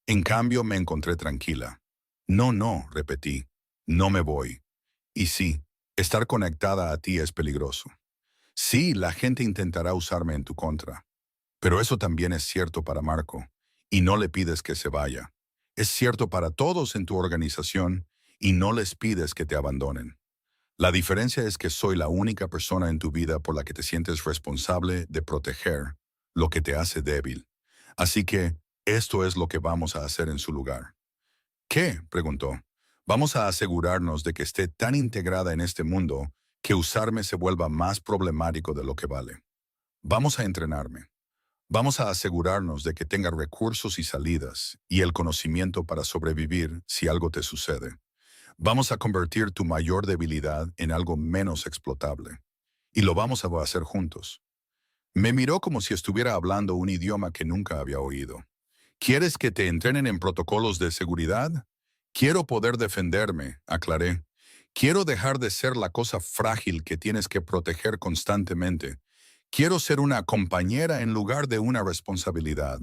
En cambio, me encontré tranquila. No, no, repetí. No me voy. Y sí, estar conectada a ti es peligroso. Sí, la gente intentará usarme en tu contra. Pero eso también es cierto para Marco, y no le pides que se vaya. Es cierto para todos en tu organización, y no les pides que te abandonen. La diferencia es que soy la única persona en tu vida por la que te sientes responsable de proteger, lo que te hace débil. Así que, esto es lo que vamos a hacer en su lugar. ¿Qué? Preguntó. Vamos a asegurarnos de que esté tan integrada en este mundo que usarme se vuelva más problemático de lo que vale. Vamos a entrenarme. Vamos a asegurarnos de que tenga recursos y salidas y el conocimiento para sobrevivir si algo te sucede. Vamos a convertir tu mayor debilidad en algo menos explotable. Y lo vamos a hacer juntos. Me miró como si estuviera hablando un idioma que nunca había oído. ¿Quieres que te entrenen en protocolos de seguridad? Quiero poder defenderme, aclaré. Quiero dejar de ser la cosa frágil que tienes que proteger constantemente. Quiero ser una compañera en lugar de una responsabilidad.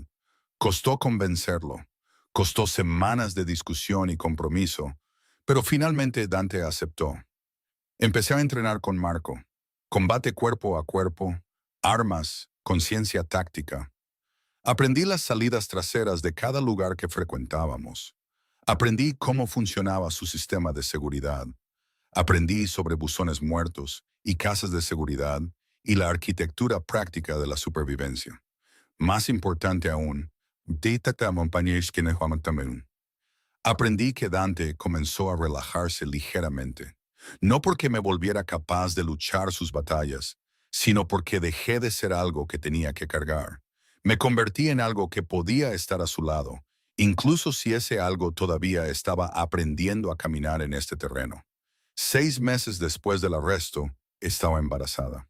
Costó convencerlo. Costó semanas de discusión y compromiso, pero finalmente Dante aceptó. Empecé a entrenar con Marco. Combate cuerpo a cuerpo, armas, conciencia táctica. Aprendí las salidas traseras de cada lugar que frecuentábamos. Aprendí cómo funcionaba su sistema de seguridad. Aprendí sobre buzones muertos y casas de seguridad y la arquitectura práctica de la supervivencia. Más importante aún, aprendí que Dante comenzó a relajarse ligeramente, no porque me volviera capaz de luchar sus batallas, sino porque dejé de ser algo que tenía que cargar. Me convertí en algo que podía estar a su lado, incluso si ese algo todavía estaba aprendiendo a caminar en este terreno. 6 meses después del arresto, estaba embarazada.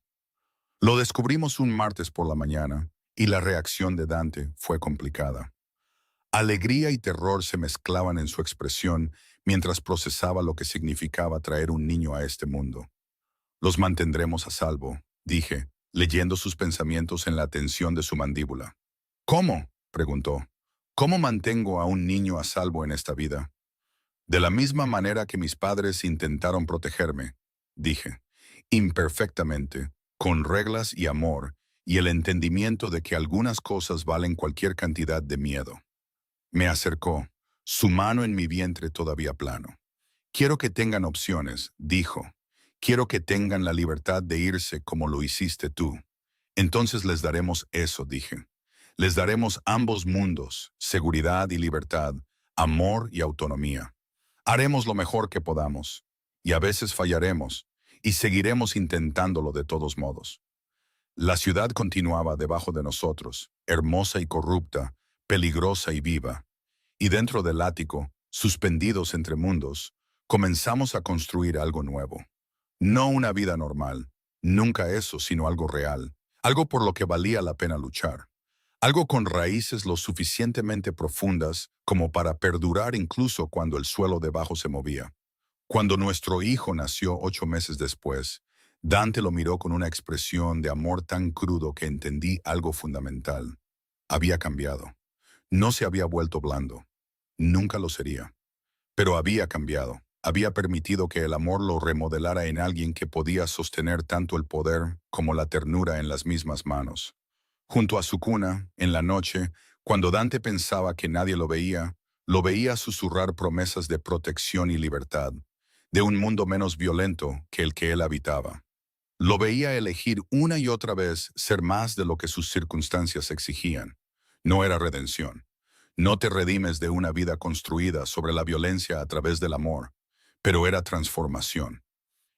Lo descubrimos un martes por la mañana, y la reacción de Dante fue complicada. Alegría y terror se mezclaban en su expresión mientras procesaba lo que significaba traer un niño a este mundo. Los mantendremos a salvo, dije, leyendo sus pensamientos en la tensión de su mandíbula. ¿Cómo? Preguntó. ¿Cómo mantengo a un niño a salvo en esta vida? De la misma manera que mis padres intentaron protegerme, dije, imperfectamente, con reglas y amor, y el entendimiento de que algunas cosas valen cualquier cantidad de miedo. Me acercó, su mano en mi vientre todavía plano. Quiero que tengan opciones, dijo. Quiero que tengan la libertad de irse como lo hiciste tú. Entonces les daremos eso, dije. Les daremos ambos mundos, seguridad y libertad, amor y autonomía. Haremos lo mejor que podamos, y a veces fallaremos, y seguiremos intentándolo de todos modos. La ciudad continuaba debajo de nosotros, hermosa y corrupta, peligrosa y viva. Y dentro del ático, suspendidos entre mundos, comenzamos a construir algo nuevo. No una vida normal, nunca eso, sino algo real, algo por lo que valía la pena luchar, algo con raíces lo suficientemente profundas como para perdurar incluso cuando el suelo debajo se movía. Cuando nuestro hijo nació 8 meses después, Dante lo miró con una expresión de amor tan crudo que entendí algo fundamental. Había cambiado. No se había vuelto blando. Nunca lo sería. Pero había cambiado. Había permitido que el amor lo remodelara en alguien que podía sostener tanto el poder como la ternura en las mismas manos. Junto a su cuna, en la noche, cuando Dante pensaba que nadie lo veía susurrar promesas de protección y libertad, de un mundo menos violento que el que él habitaba. Lo veía elegir una y otra vez ser más de lo que sus circunstancias exigían. No era redención. No te redimes de una vida construida sobre la violencia a través del amor, pero era transformación.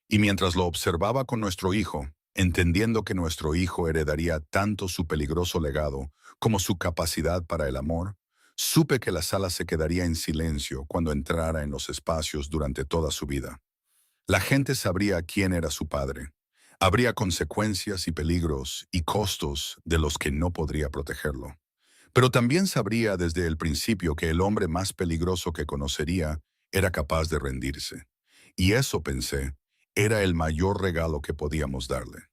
Y mientras lo observaba con nuestro hijo, entendiendo que nuestro hijo heredaría tanto su peligroso legado como su capacidad para el amor, supe que la sala se quedaría en silencio cuando entrara en los espacios durante toda su vida. La gente sabría quién era su padre. Habría consecuencias y peligros y costos de los que no podría protegerlo. Pero también sabría desde el principio que el hombre más peligroso que conocería era capaz de rendirse. Y eso, pensé, era el mayor regalo que podíamos darle.